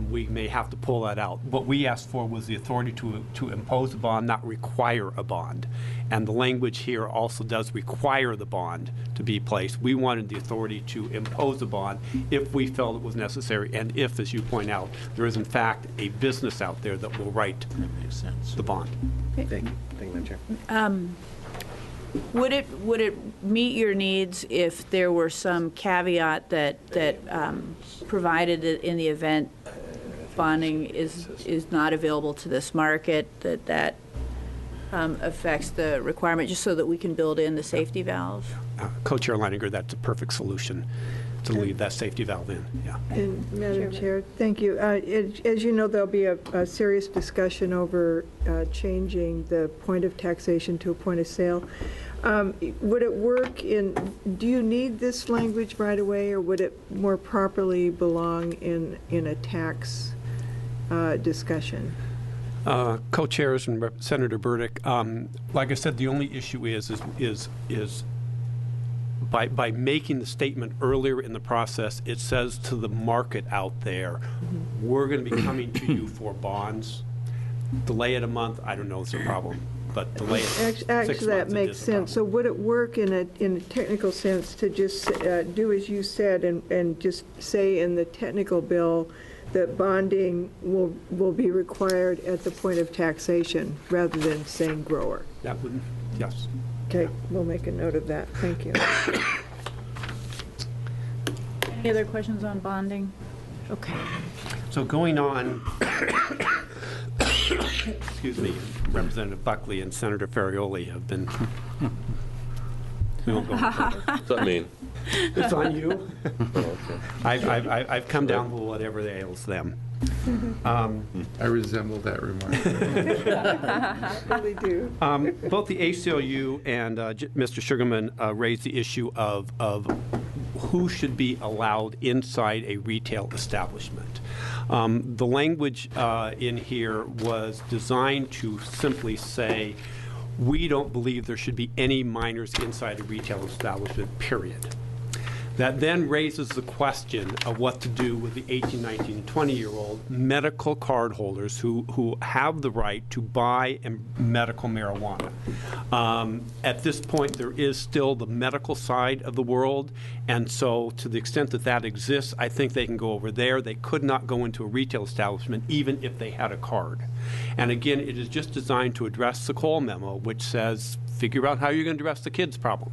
We may have to pull that out. What we asked for was the authority to impose a bond, not require a bond. And the language here also does require the bond to be placed. We wanted the authority to impose a bond if we felt it was necessary, and if, as you point out, there is in fact a business out there that will write the bond. Okay. Thank you, Madam Chair. Would it meet your needs if there were some caveat that provided that in the event bonding is not available to this market, that affects the requirement, just so that we can build in the safety valve? Co-Chair Leininger, that's a perfect solution, to leave that safety valve in. Yeah. And Madam Chair, thank you. As you know, there'll be a serious discussion over changing the point of taxation to a point of sale. Would it work do you need this language right away, or would it more properly belong in a tax discussion? Co-chairs and Senator Burdick, like I said, the only issue is by making the statement earlier in the process, it says to the market out there, we're going to be coming to you for bonds. Delay it a month, I don't know if it's a problem, but delay it 6 months. Actually, that makes sense. So would it work in a technical sense to just do as you said and just say in the technical bill that bonding will be required at the point of taxation rather than saying grower? That would, yes. Okay, we'll make a note of that. Thank you. Any other questions on bonding? Okay. So going on, excuse me, Representative Buckley and Senator Ferrioli have been We won't go any further. What's that mean? It's on you. Oh, okay. I've come down with whatever ails them. I resemble that remark. Really do. Both the ACLU and Mr. Sugarman raised the issue of who should be allowed inside a retail establishment. The language in here was designed to simply say, we don't believe there should be any minors inside a retail establishment, period. That then raises the question of what to do with the 18, 19, 20-year-old medical card holders who have the right to buy medical marijuana. At this point, there is still the medical side of the world, and so to the extent that that exists, I think they can go over there. They could not go into a retail establishment even if they had a card. And again, it is just designed to address the Cole memo, which says, figure out how you're going to address the kids problem.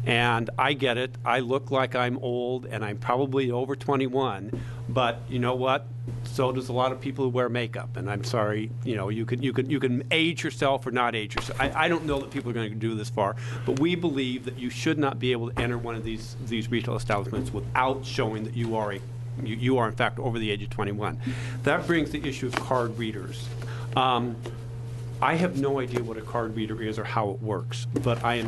And I get it. I look like I'm old, and I'm probably over 21. But you know what? So does a lot of people who wear makeup. And I'm sorry, you know, you can age yourself or not age yourself. I don't know that people are going to do this far, but we believe that you should not be able to enter one of these retail establishments without showing that you are in fact over the age of 21. That brings the issue of card readers. I have no idea what a card reader is or how it works, but I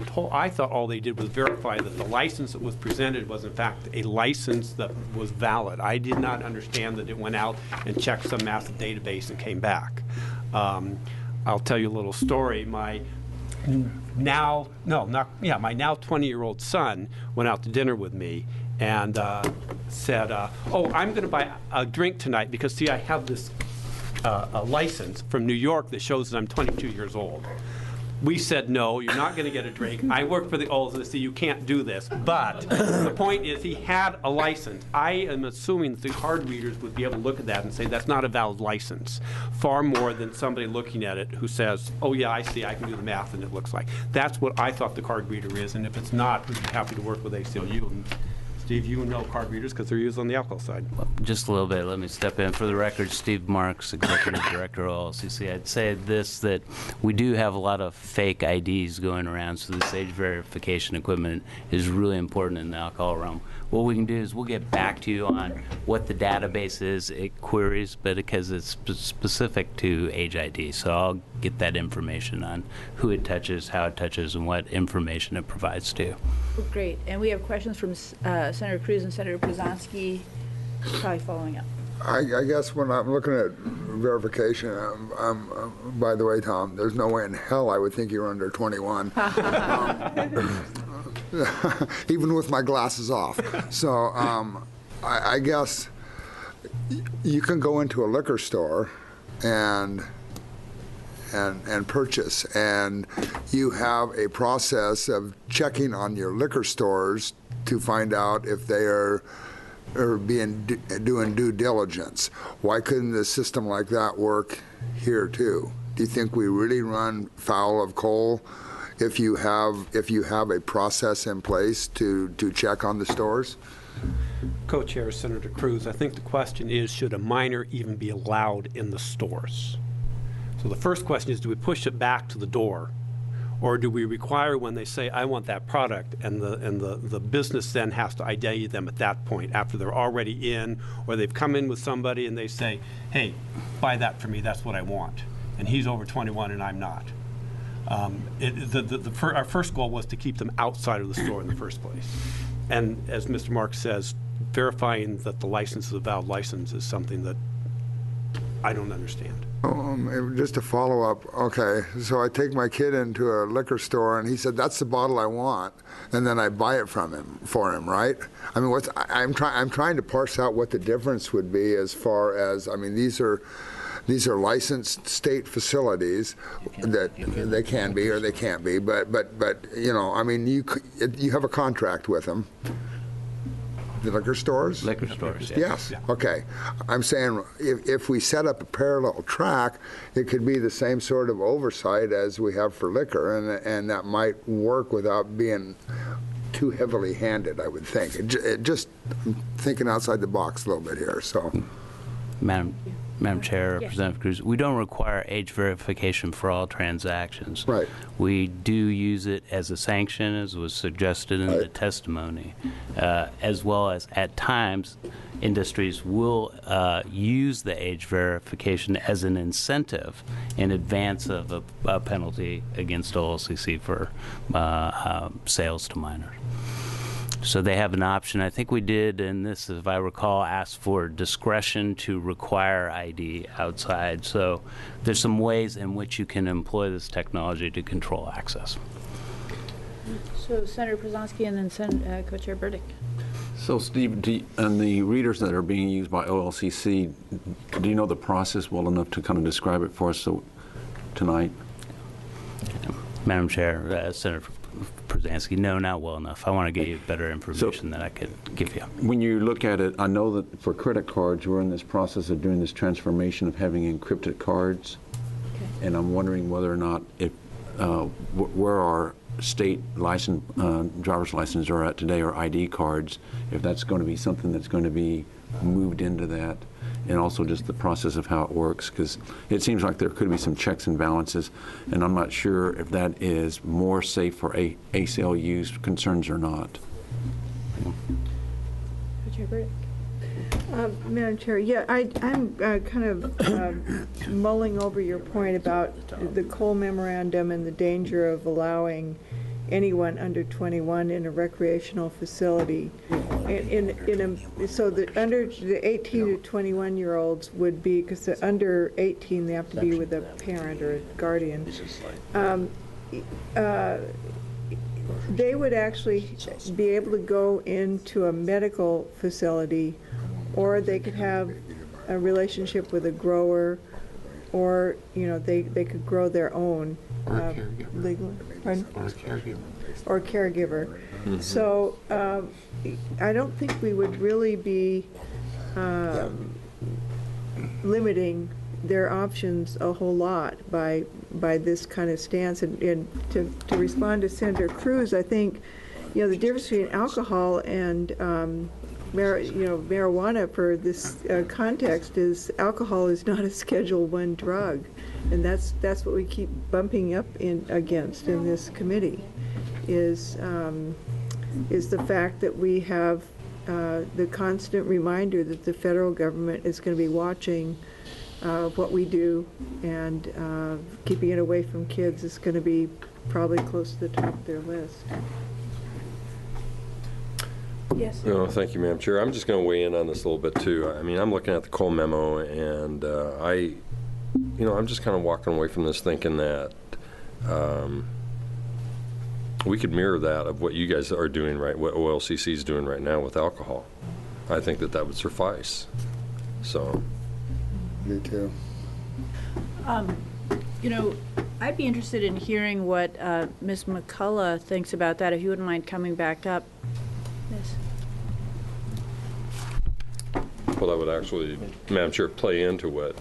thought all they did was verify that the license that was presented was in fact a license that was valid. I did not understand that it went out and checked some massive database and came back. I'll tell you a little story. My now 20-year-old son went out to dinner with me and said, oh, I'm going to buy a drink tonight because, see, I have this a license from New York that shows that I'm 22 years old. We said, no, you're not going to get a drink. I work for the OLCC, you can't do this. But the point is he had a license. I am assuming that the card readers would be able to look at that and say that's not a valid license, far more than somebody looking at it who says, oh yeah, I see, I can do the math and it looks like. That's what I thought the card reader is, and if it's not, we'd be happy to work with ACLU. And Steve, you know card readers because they're used on the alcohol side. Well, just a little bit. Let me step in. For the record, Steve Marks, Executive Director of OLCC. I'd say this, that we do have a lot of fake IDs going around, so this age verification equipment is really important in the alcohol realm. What we can do is we'll get back to you on what the database is, it queries, but because it's specific to age ID. So I'll get that information on who it touches, how it touches, and what information it provides to. Great. And we have questions from Senator Cruz and Senator Przanski, probably following up. I guess when I'm looking at verification, by the way, Tom, there's no way in hell I would think you're under 21. Even with my glasses off. So I guess you can go into a liquor store and purchase, and you have a process of checking on your liquor stores to find out if they are doing due diligence. Why couldn't a system like that work here too? Do you think we really run foul of Cole if you have a process in place to check on the stores? Co-Chair Senator Cruz, I think the question is, should a minor even be allowed in the stores? So the first question is, do we push it back to the door? Or do we require when they say, I want that product, and the business then has to ID them at that point after they're already in, or they've come in with somebody and they say, hey, buy that for me, that's what I want. And he's over 21 and I'm not. Our first goal was to keep them outside of the store in the first place. And as Mr. Marks says, verifying that the license is a valid license is something that I don't understand. Just to follow up, okay, so I take my kid into a liquor store and he said, that's the bottle I want, and then I buy it for him, right? I mean, I'm trying to parse out what the difference would be as far as, I mean, these are licensed state facilities that they can be or they can't be, but you know, I mean, you have a contract with them. The liquor stores? Liquor stores, yes. Yeah. Okay. I'm saying if we set up a parallel track, it could be the same sort of oversight as we have for liquor, and that might work without being too heavily handed, I would think. I'm thinking outside the box a little bit here, so. Madam Madam Chair, Yes. Representative Cruz, we don't require age verification for all transactions. Right. We do use it as a sanction, as was suggested in the testimony, as well as at times industries will use the age verification as an incentive in advance of a penalty against OLCC for sales to minors. So they have an option. I think we did, and this, if I recall, asked for discretion to require ID outside. So there's some ways in which you can employ this technology to control access. So Senator Przanski and then Co-Chair Burdick. So Steve, and the readers that are being used by OLCC, do you know the process well enough to kind of describe it for us tonight? Madam Chair, Senator Przanski, no, not well enough. I want to get you better information that I could give you. When you look at it, I know that for credit cards, we're in this process of doing this transformation of having encrypted cards. Okay. And I'm wondering whether or not if where our state license, driver's license are at today, or ID cards, if that's going to be something that's going to be moved into that, and also just the process of how it works, because it seems like there could be some checks and balances, and I'm not sure if that is more safe for ACLU's concerns or not. Co-Chair Burdick. Madam Chair, yeah, I'm kind of mulling over your point about the Cole Memorandum and the danger of allowing anyone under 21 in a recreational facility. So under the 18 to 21-year-olds would be, because under 18 they have to be with a parent or a guardian. They would actually be able to go into a medical facility, or they could have a relationship with a grower, or they could grow their own legally. Pardon? Or a caregiver. Or a caregiver. Mm-hmm. So I don't think we would really be limiting their options a whole lot by this kind of stance. And to respond to Senator Cruz, I think the difference between alcohol and marijuana for this context is alcohol is not a Schedule I drug, and that's what we keep bumping up against in this committee, is the fact that we have the constant reminder that the federal government is going to be watching what we do, and keeping it away from kids is going to be probably close to the top of their list. Yes. No, thank you, Madam Chair. I'm just going to weigh in on this a little bit too. I mean, I'm looking at the Cole memo, and I'm just kind of walking away from this thinking that we could mirror that of what you guys are doing, right? What OLCC is doing right now with alcohol. I think that would suffice. So. Me too. I'd be interested in hearing what Ms. McCullough thinks about that, if you wouldn't mind coming back up. Yes. Well, that would actually, Madam Chair, play into what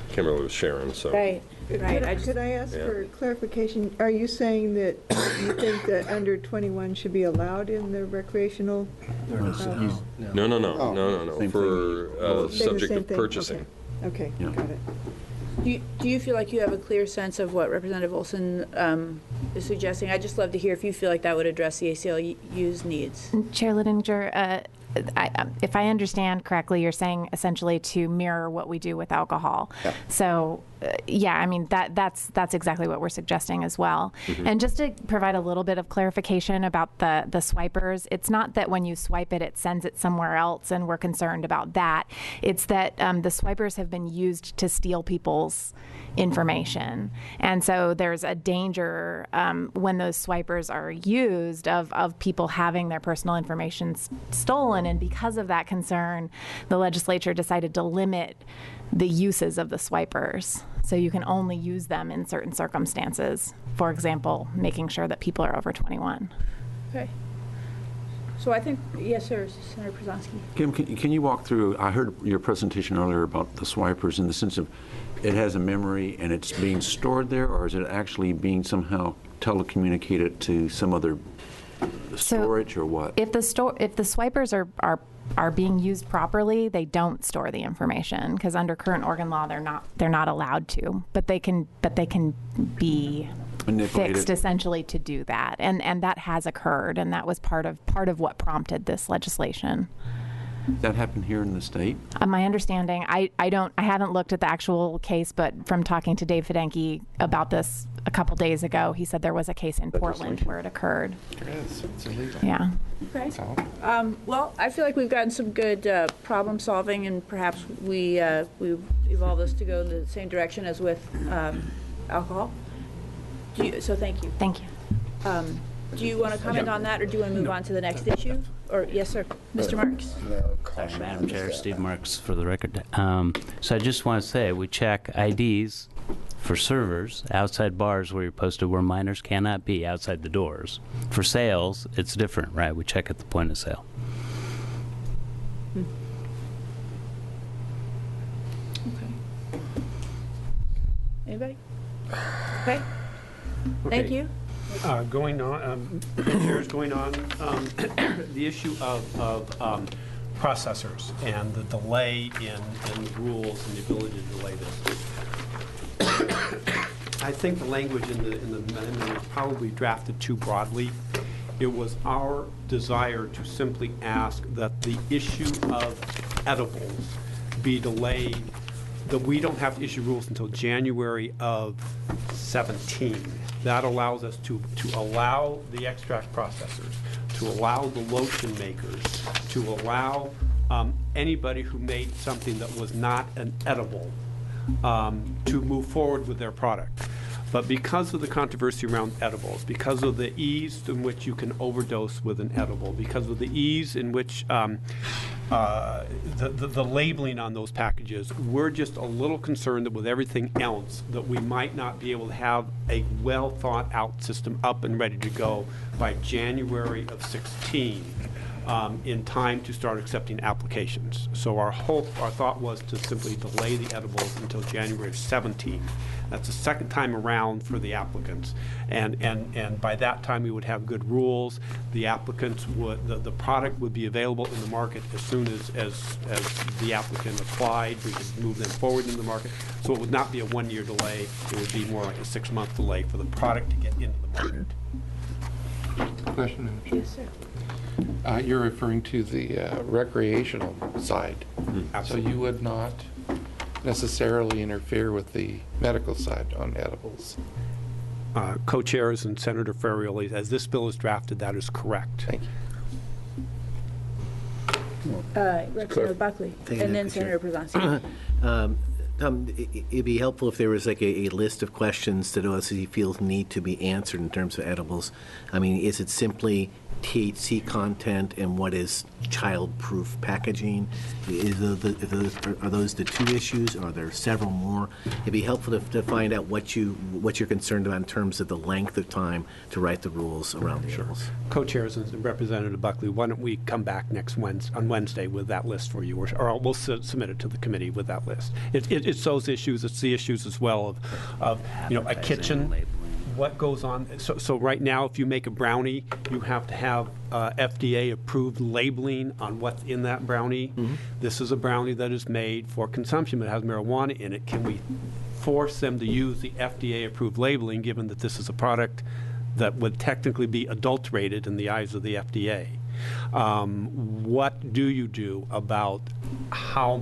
Kimberly was sharing. So. Right. Could I ask for clarification? Are you saying that you think that under 21 should be allowed in the recreational? No. For subject of purchasing. Okay, got it. Do you feel like you have a clear sense of what Representative Olson is suggesting? I'd just love to hear if you feel like that would address the ACLU's needs. Chair Littinger, if I understand correctly, you're saying essentially to mirror what we do with alcohol. Yeah. So, I mean, that's exactly what we're suggesting as well. Mm-hmm. And just to provide a little bit of clarification about the swipers, it's not that when you swipe it, it sends it somewhere else, and we're concerned about that. It's that the swipers have been used to steal people's information. And so there's a danger when those swipers are used of people having their personal information stolen. And because of that concern, the legislature decided to limit the uses of the swipers. So you can only use them in certain circumstances. For example, making sure that people are over 21. Okay. So I think, yes, sir, Senator Przanski. Kim, can you walk through, I heard your presentation earlier about the swipers in the sense of it has a memory and it's being stored there, or is it actually being somehow telecommunicated to some other storage or what? If the swipers are being used properly, they don't store the information because under current Oregon law, they're not allowed to. But they can be fixed essentially to do that, and that has occurred, and that was part of what prompted this legislation. Does that happen here in the state? My understanding, I haven't looked at the actual case, but from talking to Dave Fidenki about this a couple days ago, he said there was a case in Portland where it occurred. Yes, it's illegal. Yeah. Okay. Well, I feel like we've gotten some good problem solving, and perhaps we've evolved this to go in the same direction as with alcohol. So thank you. Thank you. Do you want to comment on that, or do you want to move on to the next issue? Or yes, sir, Mr. Marks. Sorry, Madam Chair, Steve Marks for the record. So I just want to say we check IDs for servers outside bars where you're posted where minors cannot be outside the doors. For sales, it's different, right? We check at the point of sale. Okay. Anybody? Okay. Thank you. Going on, the issue of processors and the delay in the rules and the ability to delay this. I think the language in the amendment was probably drafted too broadly. It was our desire to simply ask that the issue of edibles be delayed, that we don't have to issue rules until January of 17. That allows us to allow the extract processors, to allow the lotion makers, to allow anybody who made something that was not an edible to move forward with their product. But because of the controversy around edibles, because of the ease in which you can overdose with an edible, because of the ease in which the labeling on those packages, we're just a little concerned that with everything else that we might not be able to have a well thought out system up and ready to go by January of 16 in time to start accepting applications. So our thought was to simply delay the edibles until January of 17. That's the second time around for the applicants. And by that time, we would have good rules. The applicants would, the product would be available in the market as soon as the applicant applied. We could move them forward in the market. So it would not be a one-year delay. It would be more like a 6-month delay for the product to get into the market. Question? Yes, sir. You're referring to the recreational side. So you would not necessarily interfere with the medical side on edibles? Co-chairs and Senator Ferrioli, as this bill is drafted, that is correct. Thank you. Representative Buckley, and then Senator Brzezinski. It'd be helpful if there was like a list of questions that OSCE feels need to be answered in terms of edibles. I mean, is it simply THC content and what is child-proof packaging? Are those the two issues, or are there several more? It'd be helpful to find out what you're concerned about in terms of the length of time to write the rules around the edibles. Co-chairs and Representative Buckley, why don't we come back next Wednesday with that list for you, or we'll submit it to the committee with that list. It's those issues. It's the issues as well of a kitchen. What goes on? So right now, if you make a brownie, you have to have FDA-approved labeling on what's in that brownie. This is a brownie that is made for consumption, but it has marijuana in it. Can we force them to use the FDA-approved labeling, given that this is a product that would technically be adulterated in the eyes of the FDA? What do you do about how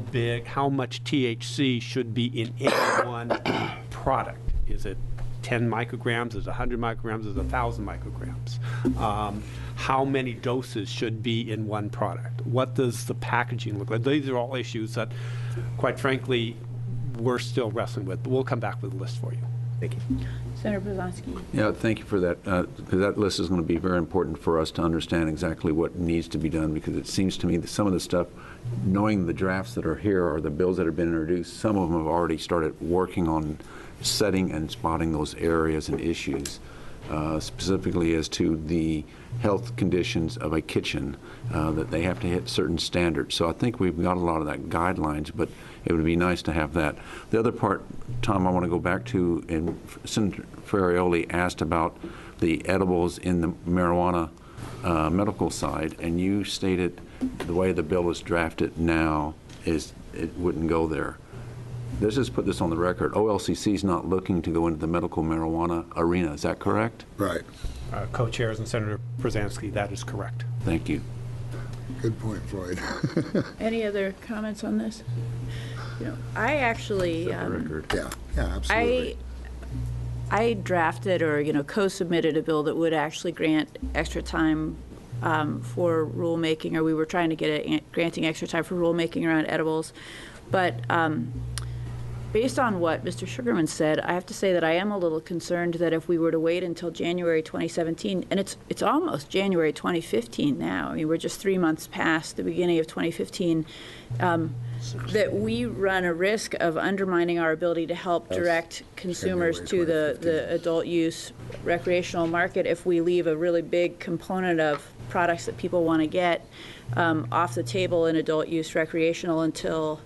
much THC should be in any one product? Is it 10 micrograms, is it 100 micrograms, is it 1,000 micrograms? How many doses should be in one product? What does the packaging look like? These are all issues that, quite frankly, we're still wrestling with. But we'll come back with a list for you. Thank you. Senator Brzezinski. Yeah, thank you for that, because that list is going to be very important for us to understand exactly what needs to be done, because it seems to me that some of the stuff, knowing the drafts that are here or the bills that have been introduced, some of them have already started working on setting and spotting those areas and issues, specifically as to the health conditions of a kitchen, that they have to hit certain standards. So I think we've got a lot of that guidelines, but it would be nice to have that. The other part, Tom, I want to go back to, and Senator Ferrioli asked about the edibles in the marijuana medical side, and you stated the way the bill is drafted now is it wouldn't go there. Let's just put this on the record. OLCC is not looking to go into the medical marijuana arena. Is that correct? Right. Co-chairs and Senator Brzezinski, that is correct. Thank you. Good point, Floyd. Any other comments on this? You know, I actually, Yeah, absolutely. I drafted or, co-submitted a bill that would actually grant extra time for rulemaking, or we were trying to get granting extra time for rulemaking around edibles. But based on what Mr. Sugarman said, I have to say that I am a little concerned that if we were to wait until January 2017, and it's almost January 2015 now, I mean, we're just 3 months past the beginning of 2015, that we run a risk of undermining our ability to help direct consumers to the adult use recreational market if we leave a really big component of products that people want to get off the table in adult use recreational until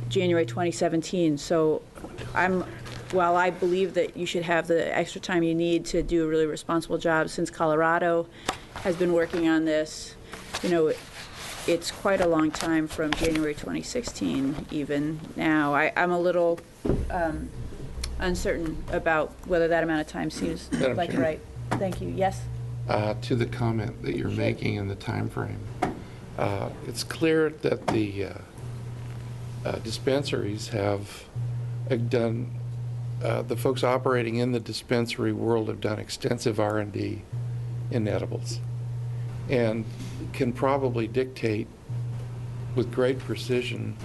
January 2017. So while I believe that you should have the extra time you need to do a really responsible job, since Colorado has been working on this, it's quite a long time from January 2016 even now. I'm a little uncertain about whether that amount of time seems Madam like Chair. right. Thank you. Yes? To the comment that you're making in the time frame, it's clear that the dispensaries have done, the folks operating in the dispensary world have done extensive R&D in edibles and can probably dictate with great precision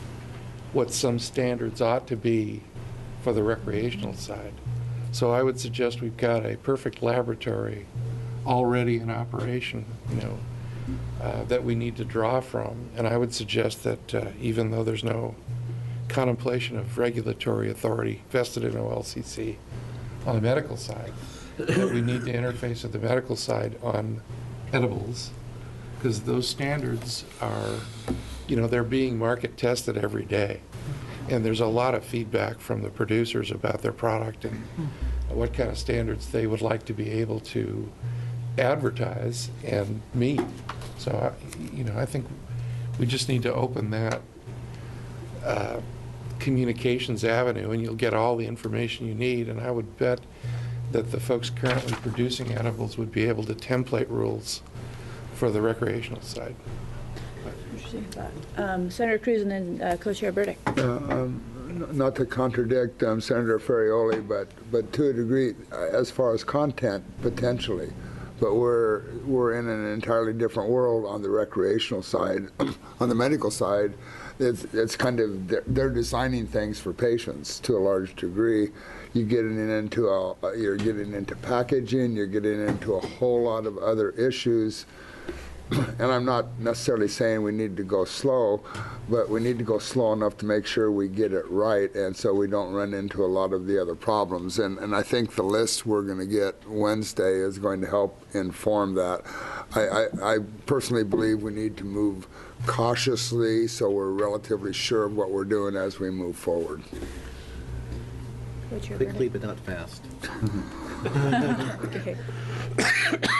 what some standards ought to be for the recreational side. So I would suggest we've got a perfect laboratory already in operation, that we need to draw from. And I would suggest that even though there's no contemplation of regulatory authority vested in OLCC on the medical side, that we need to interface with the medical side on edibles, because those standards are, they're being market tested every day. And there's a lot of feedback from the producers about their product and what kind of standards they would like to be able to advertise and meet. So, I think we just need to open that communications avenue, and you'll get all the information you need. And I would bet that the folks currently producing edibles would be able to template rules for the recreational side. Interesting thought. Senator Cruz and then Co-Chair Burdick. Not to contradict Senator Ferrioli, but to a degree, as far as content, potentially. But we're in an entirely different world on the recreational side. On the medical side, it's kind of, they're designing things for patients to a large degree. You're getting into packaging, you're getting into a whole lot of other issues. And I'm not necessarily saying we need to go slow, but we need to go slow enough to make sure we get it right, and so we don't run into a lot of the other problems. And I think the list we're going to get Wednesday is going to help inform that. I personally believe we need to move cautiously so we're relatively sure of what we're doing as we move forward. Quickly but not fast. Okay.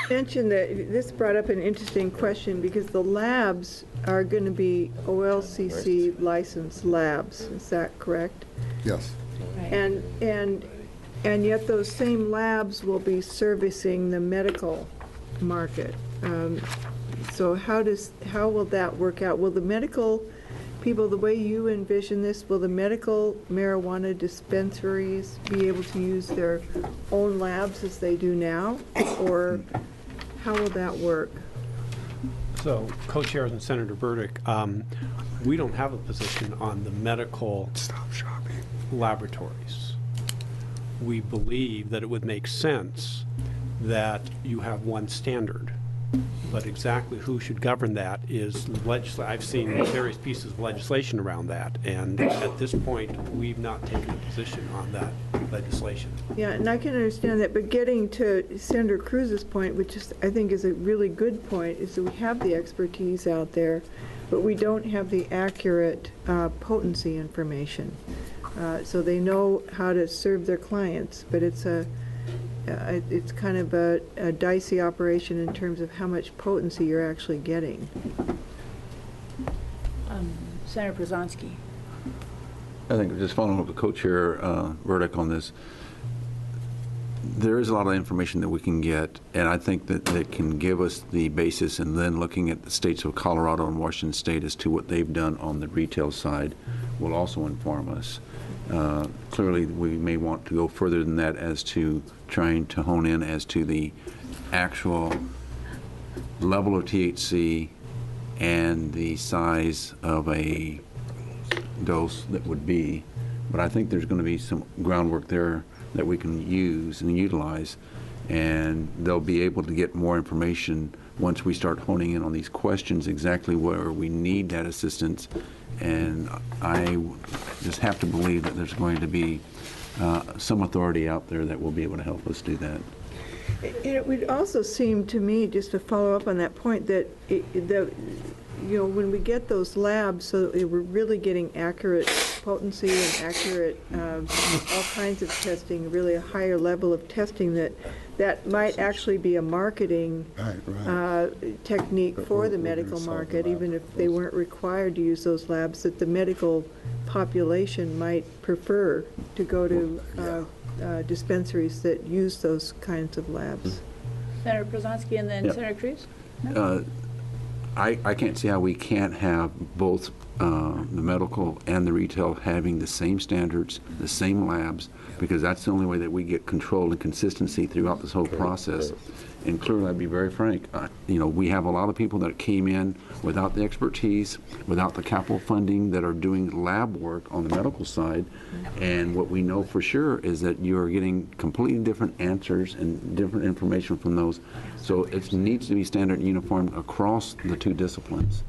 Mentioned that this brought up an interesting question because the labs are going to be OLCC licensed labs. Is that correct? Yes. Right. And yet those same labs will be servicing the medical market. So how will that work out? Will the medical people, the way you envision this, will the medical marijuana dispensaries be able to use their own labs as they do now? Or how will that work? So, Co-Chairs and Senator Burdick, we don't have a position on the medical laboratories. We believe that it would make sense that you have one standard. But exactly who should govern that is I've seen various pieces of legislation around that, and at this point, we've not taken a position on that legislation. Yeah, and I can understand that, but getting to Senator Cruz's point, which I think is a really good point, is that we have the expertise out there, but we don't have the accurate potency information. So they know how to serve their clients, but it's a it's kind of a dicey operation in terms of how much potency you're actually getting. Senator Przanski. I think just following up with co-chair Burdick on this, there is a lot of information that we can get, and I think that it can give us the basis, and then looking at the states of Colorado and Washington State as to what they've done on the retail side will also inform us. Clearly, we may want to go further than that as to trying to hone in as to the actual level of THC and the size of a dose that would be. But I think there's going to be some groundwork there that we can use and utilize, and they'll be able to get more information once we start honing in on these questions, exactly where we need that assistance. And I just have to believe that there's going to be some authority out there that will be able to help us do that. It would also seem to me, just to follow up on that point, that when we get those labs, so that we're really getting accurate potency and accurate all kinds of testing, really a higher level of testing, that might actually be a marketing technique for the medical market, even if they weren't required to use those labs, that the medical population might prefer to go to dispensaries that use those kinds of labs. Senator Przanski and then Senator Cruz? No? I can't see how we can't have both the medical and the retail having the same standards, the same labs, because that's the only way that we get control and consistency throughout this whole process. And clearly, I'd be very frank, we have a lot of people that came in without the expertise, without the capital funding, that are doing lab work on the medical side. And what we know for sure is that you are getting completely different answers and different information from those. So it needs to be standard and uniform across the two disciplines.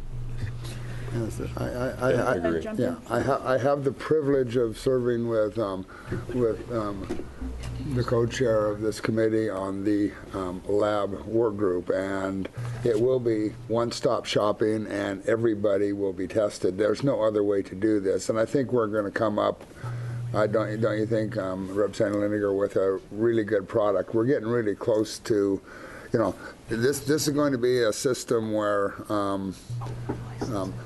Yes, I agree. Yeah, I have the privilege of serving with the co-chair of this committee on the lab work group, and it will be one-stop shopping, and everybody will be tested. There's no other way to do this, and I think we're going to come up. Don't you think, Representative Liniger, with a really good product? We're getting really close to. This is going to be a system where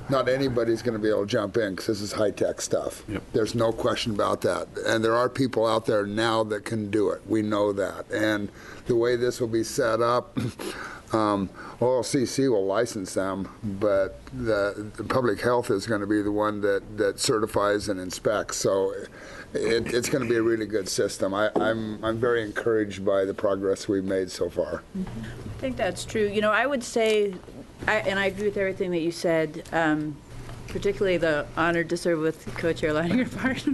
not anybody's going to be able to jump in, because this is high-tech stuff. Yep. There's no question about that. And there are people out there now that can do it. We know that. And the way this will be set up, OLCC will license them, but the public health is going to be the one that certifies and inspects. So it's going to be a really good system. I'm very encouraged by the progress we've made so far. I think that's true. I would say, and I agree with everything that you said, particularly the honored to serve with co-chair Leininger part.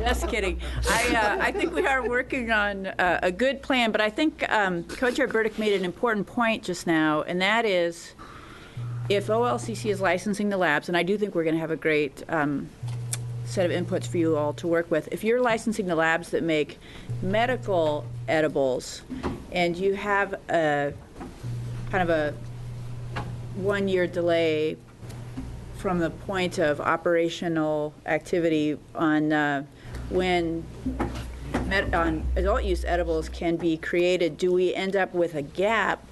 Just kidding. I think we are working on a good plan, but I think co-chair Burdick made an important point just now, and that is, if OLCC is licensing the labs, and I do think we're going to have a great set of inputs for you all to work with. If you're licensing the labs that make medical edibles, and you have a kind of a one-year delay from the point of operational activity on when on adult use edibles can be created, do we end up with a gap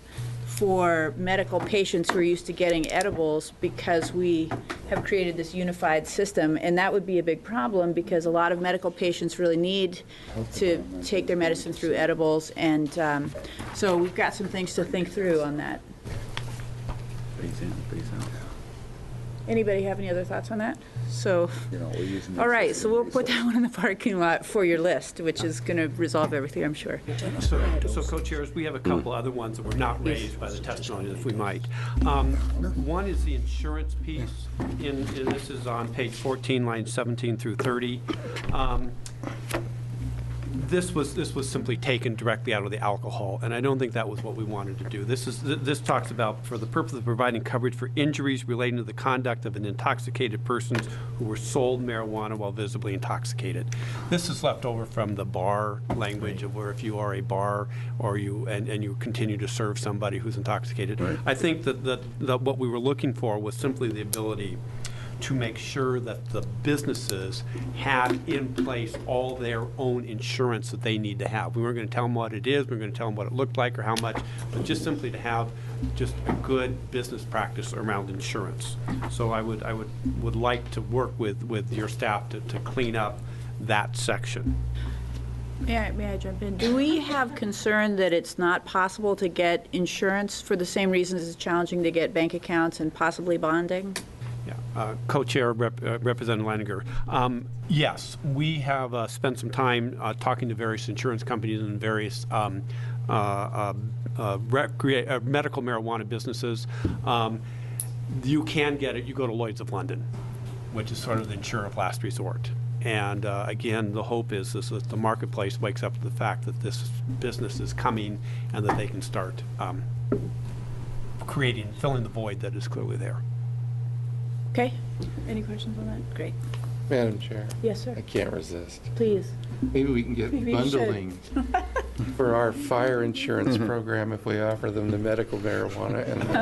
for medical patients who are used to getting edibles because we have created this unified system? And that would be a big problem, because a lot of medical patients really need to take their medicine through edibles, and so we've got some things to think through on that. Anybody have any other thoughts on that? So, all right, so we'll put that one in the parking lot for your list, which is going to resolve everything, I'm sure. So co-chairs, we have a couple other ones that were not raised by the testimony, if we might. One is the insurance piece. This is on page 14, lines 17 through 30. This was simply taken directly out of the alcohol, and I don't think that was what we wanted to do. This talks about, for the purpose of providing coverage for injuries relating to the conduct of an intoxicated persons who were sold marijuana while visibly intoxicated. This is left over from the bar language of where if you are a bar or you continue to serve somebody who's intoxicated. Right. I think that what we were looking for was simply the ability to make sure that the businesses have in place all their own insurance that they need to have. We weren't going to tell them what it is, we we're going to tell them what it looked like or how much, but just simply to have just a good business practice around insurance. So I would like to work with your staff to clean up that section. May I jump in? Do we have concern that it's not possible to get insurance for the same reasons it's challenging to get bank accounts and possibly bonding? Yeah, Co-Chair Representative Leininger. Yes, we have spent some time talking to various insurance companies and various medical marijuana businesses. You can get it. You go to Lloyd's of London, which is sort of the insurer of last resort. And again, the hope is that the marketplace wakes up to the fact that this business is coming and that they can start filling the void that is clearly there. Okay. Any questions on that? Great. Madam Chair. Yes, sir. I can't resist. Please. Maybe we can get Maybe you should. bundling for our fire insurance program if we offer them the medical marijuana and the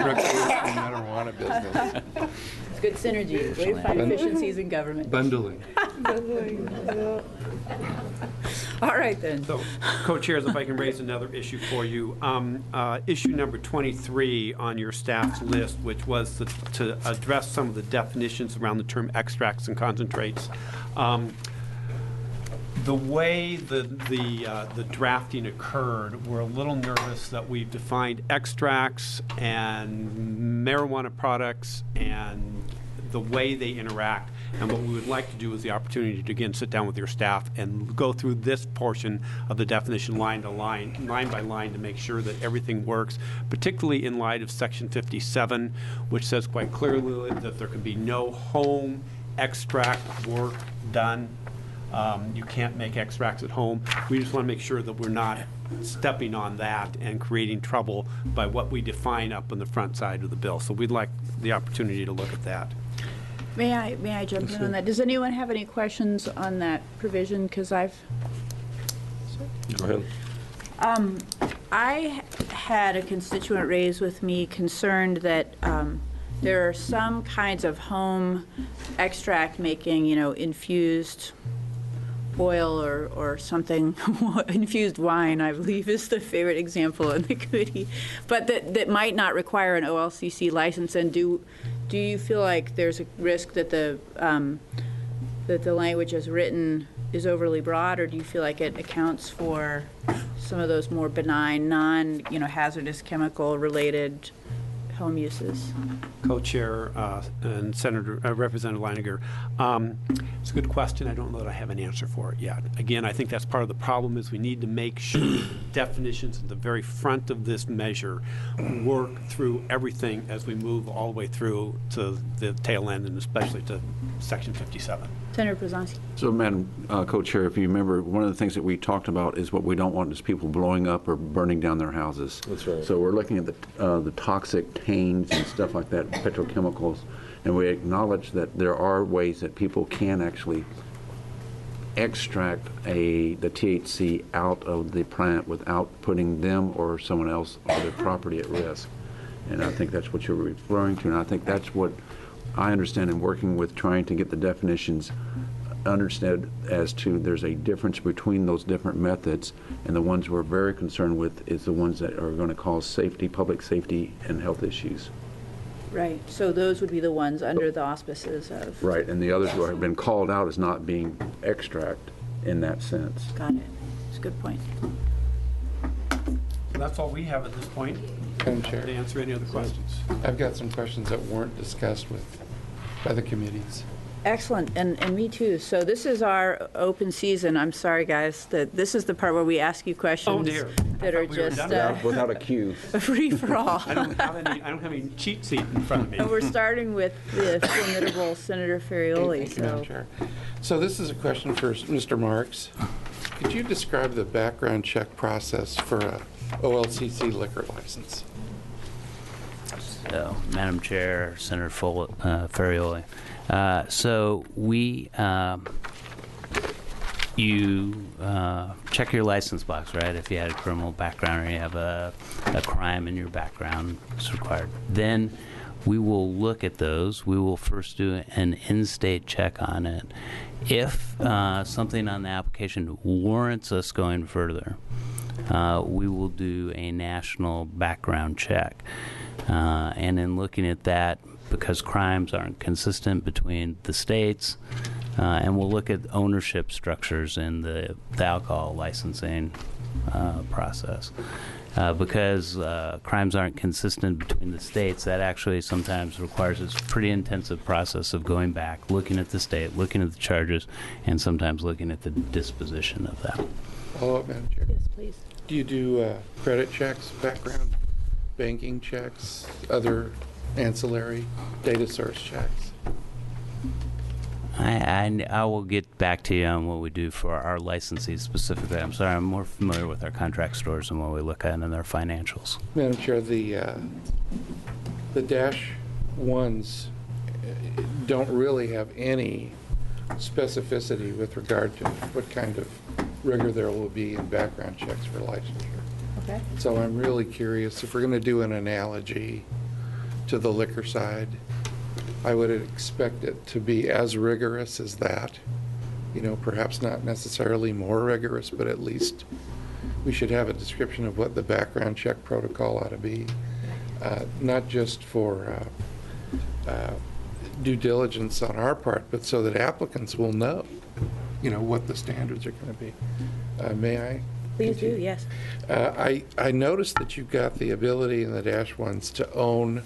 recreational marijuana business. It's good synergy. Way to find efficiencies in government. Bundling. All right, then. So, Co-Chairs, if I can raise another issue for you. Issue number 23 on your staff's list, which was to address some of the definitions around the term extracts and concentrates. The way the drafting occurred, we're a little nervous that we've defined extracts and marijuana products and the way they interact. And what we would like to do is the opportunity to, again, sit down with your staff and go through this portion of the definition line by line, to make sure that everything works, particularly in light of Section 57, which says quite clearly that there can be no home extract work done. You can't make extracts at home. We just want to make sure that we're not stepping on that and creating trouble by what we define up on the front side of the bill. So we'd like the opportunity to look at that. May I jump in on that? Does anyone have any questions on that provision? Because I've... Go ahead. I had a constituent raise with me concerned that there are some kinds of home extract making, infused oil or something, infused wine, I believe, is the favorite example in the committee, but that might not require an OLCC license. And do you feel like there's a risk that the language as written is overly broad, or do you feel like it accounts for some of those more benign, hazardous chemical related home uses? Co-Chair and Representative Leininger. It's a good question. I don't know that I have an answer for it yet. Again, I think that's part of the problem is we need to make sure definitions at the very front of this measure work through everything as we move all the way through to the tail end, and especially to Section 57. Senator Przanski. So, Madam Co-Chair, if you remember, one of the things that we talked about is what we don't want is people blowing up or burning down their houses. That's right. So we're looking at the toxic tains and stuff like that, petrochemicals, and we acknowledge that there are ways that people can actually extract the THC out of the plant without putting them or someone else or their property at risk. And I think that's what you're referring to, and I think that's what I understand in working with trying to get the definitions understood as to there's a difference between those different methods, and the ones we're very concerned with is the ones that are going to cause safety, public safety, and health issues. Right. So those would be the ones under the auspices of... Right, and the others who have been called out as not being extract in that sense. Got it. It's a good point. So that's all we have at this point. Madam Chair. To answer any other questions. I've got some questions that weren't discussed by the committees. Excellent, and me too. So this is our open season. I'm sorry, guys, that this is the part where we ask you questions that are just without a cue. Free for all. I don't have any cheat sheet in front of me. And we're starting with the formidable Senator Ferrioli. Thank you, Madam Chair. So this is a question for Mr. Marks. Could you describe the background check process for a OLCC liquor license? So, Madam Chair, Senator Ferrioli. So you check your license box, right? If you had a criminal background or you have a crime in your background, it's required. Then we will look at those. We will first do an in-state check on it. If something on the application warrants us going further, we will do a national background check. And in looking at that, because crimes aren't consistent between the states, and we'll look at ownership structures in the alcohol licensing process. Because crimes aren't consistent between the states, that actually sometimes requires this pretty intensive process of going back, looking at the state, looking at the charges, and sometimes looking at the disposition of them. Follow-up, Madam Chair. Yes, please. Do you do credit checks, background banking checks, other ancillary data source checks? I will get back to you on what we do for our licensees specifically. I'm sorry, I'm more familiar with our contract stores and what we look at in their financials. Madam Chair, the Dash 1s don't really have any specificity with regard to what kind of rigor there will be in background checks for licensure. Okay. So I'm really curious, if we're going to do an analogy to the liquor side, I would expect it to be as rigorous as that. You know, perhaps not necessarily more rigorous, but at least we should have a description of what the background check protocol ought to be, not just for due diligence on our part, but so that applicants will know, you know, what the standards are going to be. May I? Please do, yes. I noticed that you've got the ability in the Dash 1s to own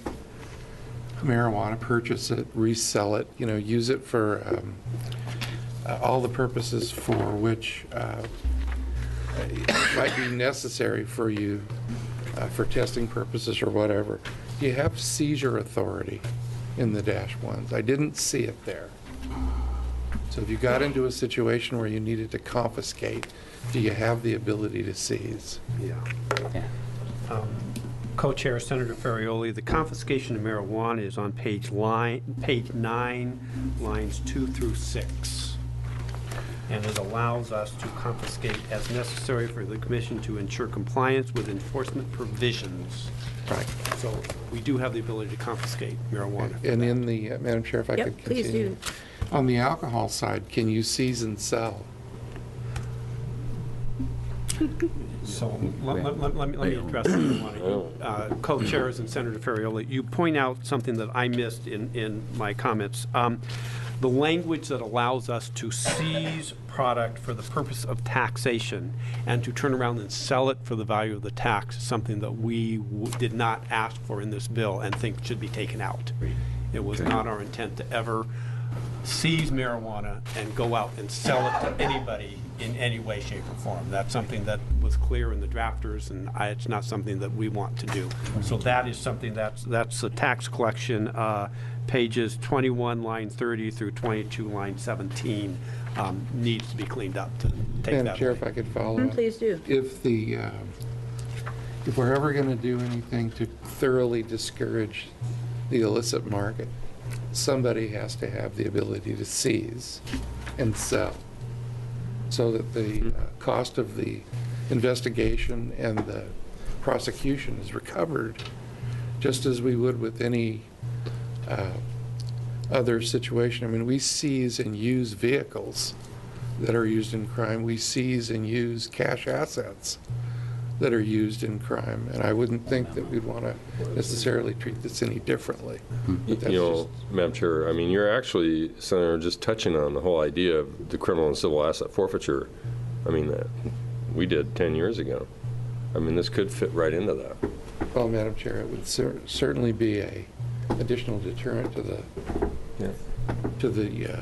marijuana, purchase it, resell it, you know, use it for all the purposes for which it might be necessary for you for testing purposes or whatever. Do you have seizure authority in the Dash 1s? I didn't see it there. So if you got into a situation where you needed to confiscate, do you have the ability to seize? Yeah. Co-Chair Senator Ferrioli, the confiscation of marijuana is on page 9, lines 2 through 6. And it allows us to confiscate as necessary for the commission to ensure compliance with enforcement provisions. Right. So we do have the ability to confiscate marijuana. And in the, Madam Chair, if I could continue. Please do. On the alcohol side, can you seize and sell? So let me address it. Co-chairs and Senator Ferrioli, you point out something that I missed in my comments. The language that allows us to seize product for the purpose of taxation and to turn around and sell it for the value of the tax is something that we did not ask for in this bill and think should be taken out. It was not our intent to ever seize marijuana and go out and sell it to anybody in any way, shape, or form. That's something that was clear in the drafters, and it's not something that we want to do. So that is something that's the tax collection, pages 21, line 30 through 22, line 17, needs to be cleaned up to take that. Madam Chair, if I could follow up. Please do. If we're ever going to do anything to thoroughly discourage the illicit market, somebody has to have the ability to seize and sell, so that the cost of the investigation and the prosecution is recovered, just as we would with any other situation. I mean, we seize and use vehicles that are used in crime. We seize and use cash assets that are used in crime, and I wouldn't think that we'd want to necessarily treat this any differently. You know, Madam Chair, I mean, you're actually, Senator, just touching on the whole idea of the criminal and civil asset forfeiture. I mean, that we did 10 years ago. I mean, this could fit right into that. Well, Madam Chair, it would certainly be a additional deterrent to the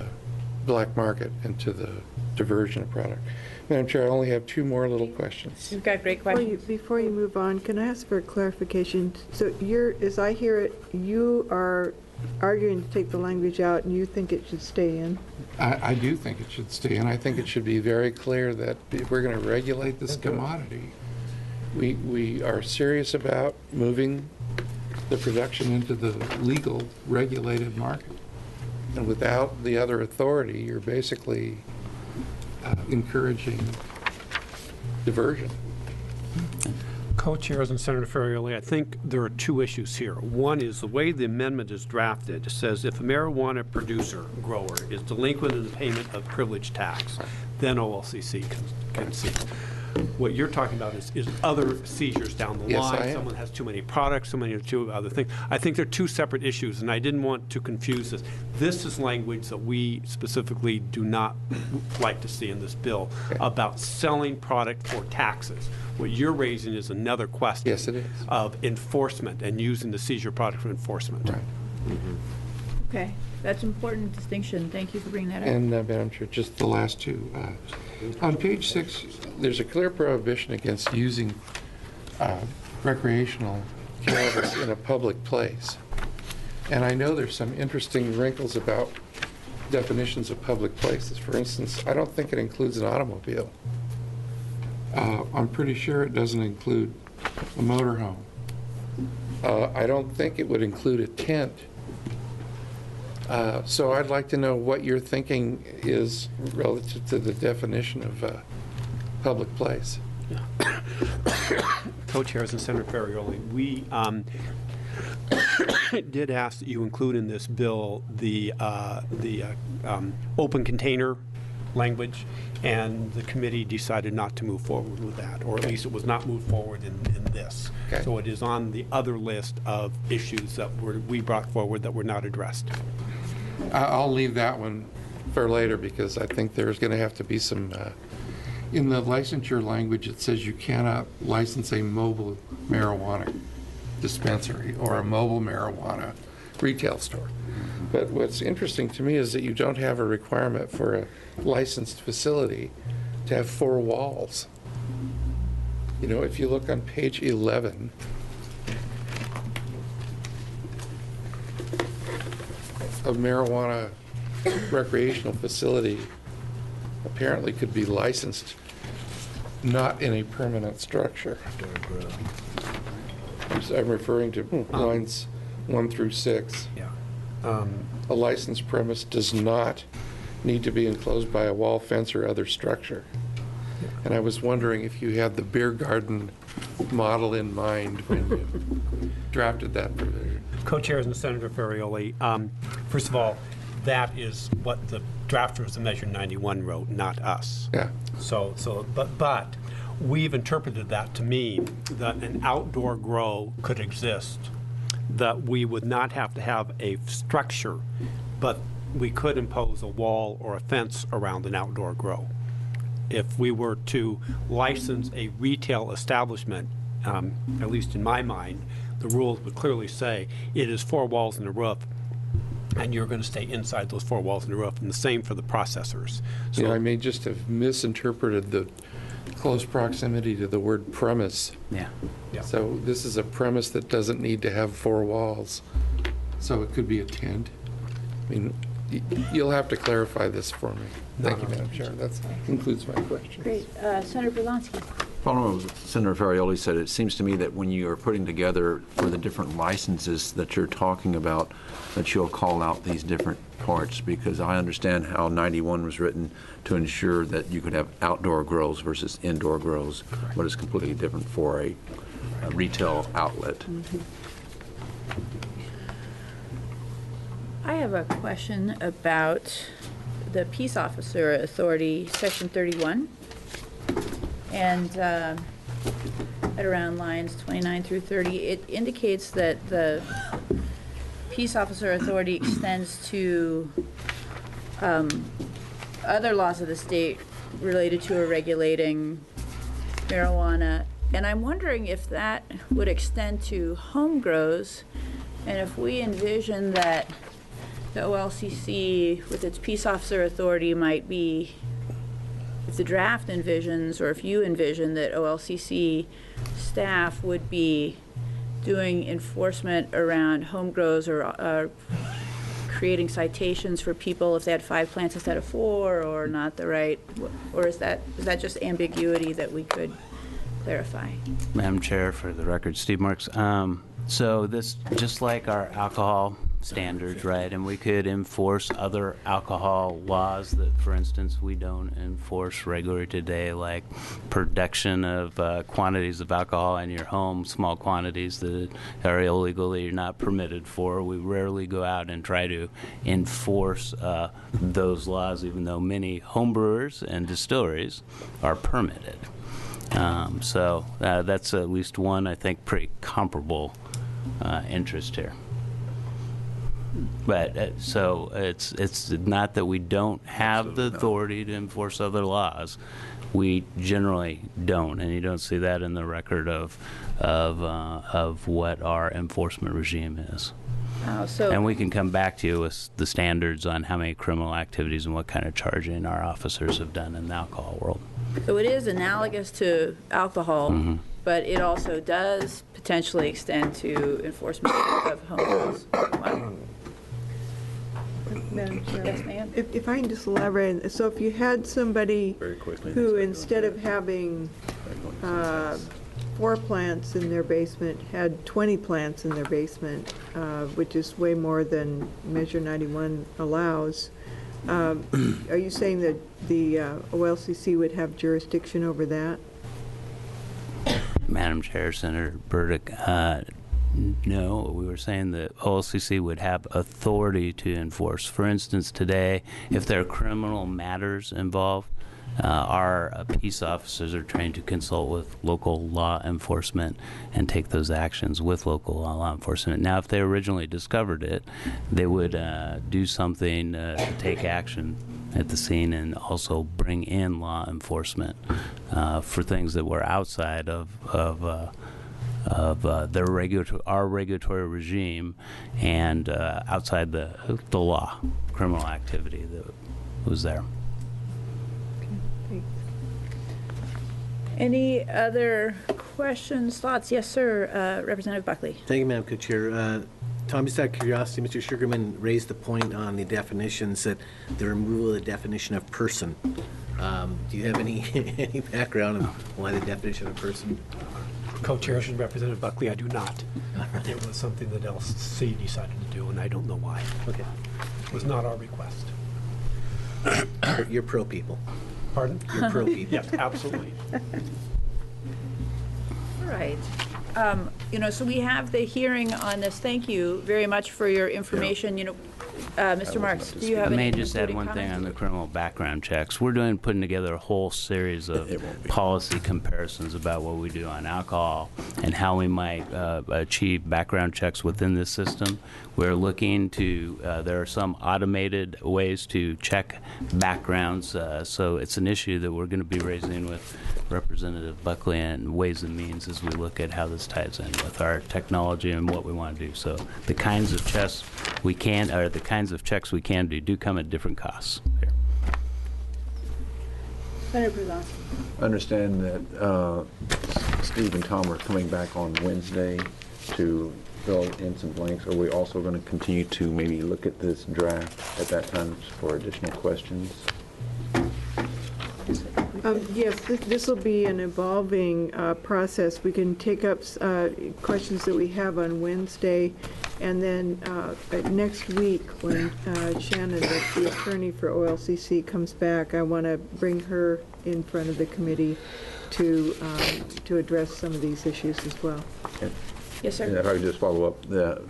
black market and to the diversion of product. Madam Chair, I only have two more little questions. You've got great questions. Before you move on, can I ask for a clarification? So as I hear it, you are arguing to take the language out and you think it should stay in? I do think it should stay in. I think it should be very clear that if we're going to regulate this commodity, we are serious about moving the production into the legal, regulated market. And without the other authority, you're basically encouraging diversion. Co-chairs and Senator Ferrioli, I think there are two issues here. One is the way the amendment is drafted. It says if a marijuana producer, grower, is delinquent in the payment of privilege tax, then OLCC can seize. What you're talking about is other seizures down the Yes, line. I am. Someone has too many products, two other things. I think they're two separate issues, and I didn't want to confuse this. This is language that we specifically do not like to see in this bill about selling product for taxes. What you're raising is another question. Yes, it is. Of enforcement and using the seizure product for enforcement. Right. Okay, that's an important distinction. Thank you for bringing that up. And Madam Chair, just the last two. On page 6, there's a clear prohibition against using recreational cannabis in a public place. And I know there's some interesting wrinkles about definitions of public places. For instance, I don't think it includes an automobile. I'm pretty sure it doesn't include a motorhome. I don't think it would include a tent. So I'd like to know what your thinking is relative to the definition of public place. Co-chairs and Senator Ferrioli, we did ask that you include in this bill the open container language, and the committee decided not to move forward with that, or at least it was not moved forward in this. Okay. So it is on the other list of issues that we brought forward that were not addressed. I'll leave that one for later because I think there's going to have to be some, in the licensure language, it says you cannot license a mobile marijuana dispensary or a mobile marijuana retail store. But what's interesting to me is that you don't have a requirement for a licensed facility to have 4 walls. You know, if you look on page 11, a marijuana recreational facility apparently could be licensed not in a permanent structure. I'm referring to lines 1 through 6. Yeah. A licensed premise does not need to be enclosed by a wall, fence, or other structure. And I was wondering if you had the beer garden model in mind when you drafted that provision. Co-chairs and Senator Ferrioli, first of all, that is what the drafters of Measure 91 wrote, not us. Yeah. But we've interpreted that to mean that an outdoor grow could exist, that we would not have to have a structure, but we could impose a wall or a fence around an outdoor grow. If we were to license a retail establishment, at least in my mind, the rules would clearly say it is 4 walls and a roof, and you're going to stay inside those 4 walls and a roof, and the same for the processors. So I may just have misinterpreted the close proximity to the word premise. Yeah. So this is a premise that doesn't need to have 4 walls. So it could be a tent. I mean, you'll have to clarify this for me. Thank you, Madam Chair. That concludes my question. Great. Senator Brzezinski. Following what Senator Ferrioli said, it seems to me that when you are putting together for the different licenses that you're talking about, that you'll call out these different parts, because I understand how 91 was written to ensure that you could have outdoor grows versus indoor grows, but it's completely different for a retail outlet. Mm-hmm. I have a question about the Peace Officer Authority, Section 31. And at around lines 29 through 30, it indicates that the Peace Officer Authority extends to other laws of the state related to or regulating marijuana. And I'm wondering if that would extend to home grows, and if we envision that the OLCC, with its Peace Officer Authority, might be, if the draft envisions, or if you envision that OLCC staff would be doing enforcement around home grows, or creating citations for people if they had 5 plants instead of 4, or not the right, or is that just ambiguity that we could clarify? Madam Chair, for the record, Steve Marks. So this, just like our alcohol standards, right? And we could enforce other alcohol laws that, for instance, we don't enforce regularly today, like production of quantities of alcohol in your home, small quantities that are illegal that you're not permitted for. We rarely go out and try to enforce those laws, even though many homebrewers and distilleries are permitted. So that's at least one, I think, pretty comparable interest here. But so it's not that we don't have the authority to enforce other laws. We generally don't, and you don't see that in the record of what our enforcement regime is. And we can come back to you with the standards on how many criminal activities and what kind of charging our officers have done in the alcohol world. So it is analogous to alcohol, but it also does potentially extend to enforcement of home use. Wow. Madam Chair. Yes, ma'am. If I can just elaborate, so if you had somebody who, instead of having 4 plants in their basement, had 20 plants in their basement, which is way more than Measure 91 allows, are you saying that the OLCC would have jurisdiction over that? Madam Chair, Senator Burdick, no, we were saying that OLCC would have authority to enforce. For instance, today, if there are criminal matters involved, our peace officers are trained to consult with local law enforcement and take those actions with local law enforcement. Now, if they originally discovered it, they would do something to take action at the scene and also bring in law enforcement for things that were outside of our regulatory regime and outside the law, criminal activity that was there. Any other questions, thoughts? Yes, sir. Representative Buckley. Thank you, Madam Co-Chair. Tom, just out of curiosity, Mr. Sugarman raised the point on the definitions, that the removal of the definition of person. Do you have any background on why the definition of person? Co-Chair and Representative Buckley, I do not. It was something that LC decided to do, and I don't know why. Okay. It was not our request. You're pro people. Pardon? You're pro people. Yes, absolutely. All right. So we have the hearing on this. Thank you very much for your information. Mr. Marks, do you have any May I just add one thing comments? on the criminal background checks? We're putting together a whole series of policy comparisons about what we do on alcohol and how we might achieve background checks within this system. We're looking to, there are some automated ways to check backgrounds, so it's an issue that we're going to be raising with Representative Buckley and Ways and Means as we look at how this ties in with our technology and what we want to do. So the kinds of checks we can do come at different costs. Here. Senator Brulon. I understand that Steve and Tom are coming back on Wednesday to fill in some blanks. Are we also going to continue to maybe look at this draft at that time for additional questions? Yes, this will be an evolving process. We can take up questions that we have on Wednesday, and then next week, when Shannon, the attorney for OLCC, comes back, I want to bring her in front of the committee to address some of these issues as well. Yes, sir. And if I could just follow up, the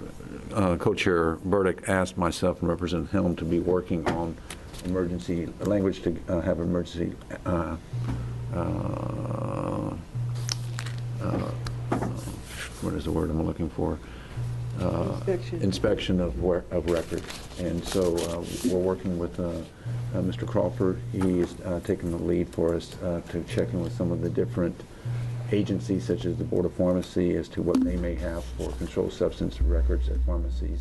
Co-Chair Burdick asked myself and Representative Helm to be working on emergency language, to have emergency what is the word I'm looking for? Inspection of records. And so we're working with Mr. Crawford. He is taking the lead for us to check in with some of the different agencies, such as the Board of Pharmacy, as to what they may have for controlled substance records at pharmacies,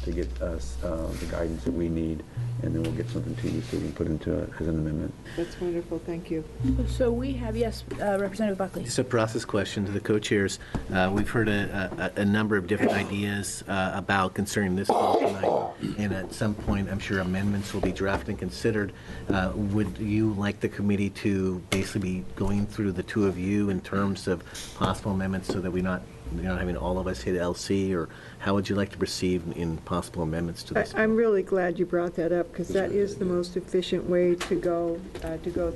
to get us the guidance that we need, and then we'll get something to you so we can put into it as an amendment. That's wonderful. Thank you. So we have, yes, Representative Buckley. Just a process question to the co-chairs. We've heard a number of different ideas about concerning this bill tonight, and at some point, I'm sure amendments will be drafted and considered. Would you like the committee to basically be going through the two of you in terms of possible amendments, so that we're not having all of us hit LC, or how would you like to proceed in possible possible amendments to this. I'm really glad you brought that up, because that is the most efficient way to go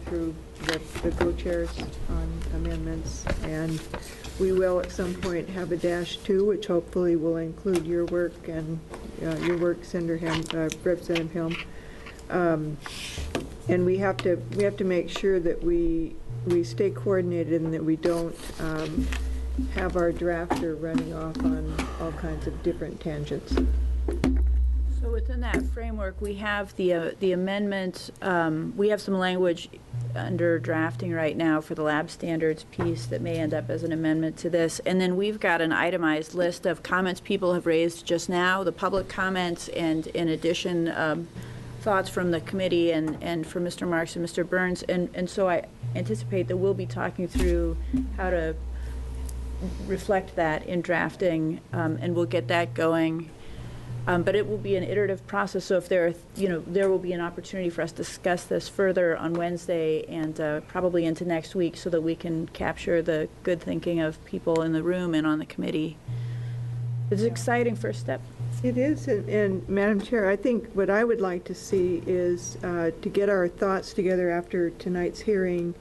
through the co-chairs on amendments. And we will at some point have a -2, which hopefully will include your work and your work, Senator Representative Helm. And we have to make sure that we stay coordinated and that we don't have our drafter running off on all kinds of different tangents. So within that framework, we have the amendment, we have some language under drafting right now for the lab standards piece that may end up as an amendment to this. And then we've got an itemized list of comments people have raised just now, the public comments, and in addition, thoughts from the committee and from Mr. Marks and Mr. Burns. And so I anticipate that we'll be talking through how to reflect that in drafting, and we'll get that going. But it will be an iterative process, so if there are, there will be an opportunity for us to discuss this further on Wednesday and probably into next week so that we can capture the good thinking of people in the room and on the committee. It's an exciting first step. It is, and Madam Chair, I think what I would like to see is to get our thoughts together after tonight's hearing,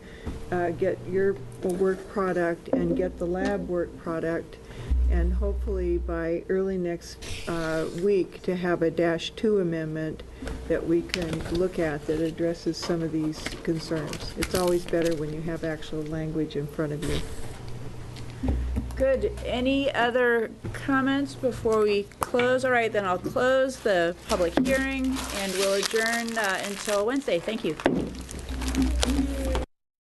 get your work product and get the lab work product, and hopefully by early next week to have a -2 amendment that we can look at that addresses some of these concerns. It's always better when you have actual language in front of you. Good. Any other comments before we close? All right, then I'll close the public hearing and we'll adjourn until Wednesday. Thank you.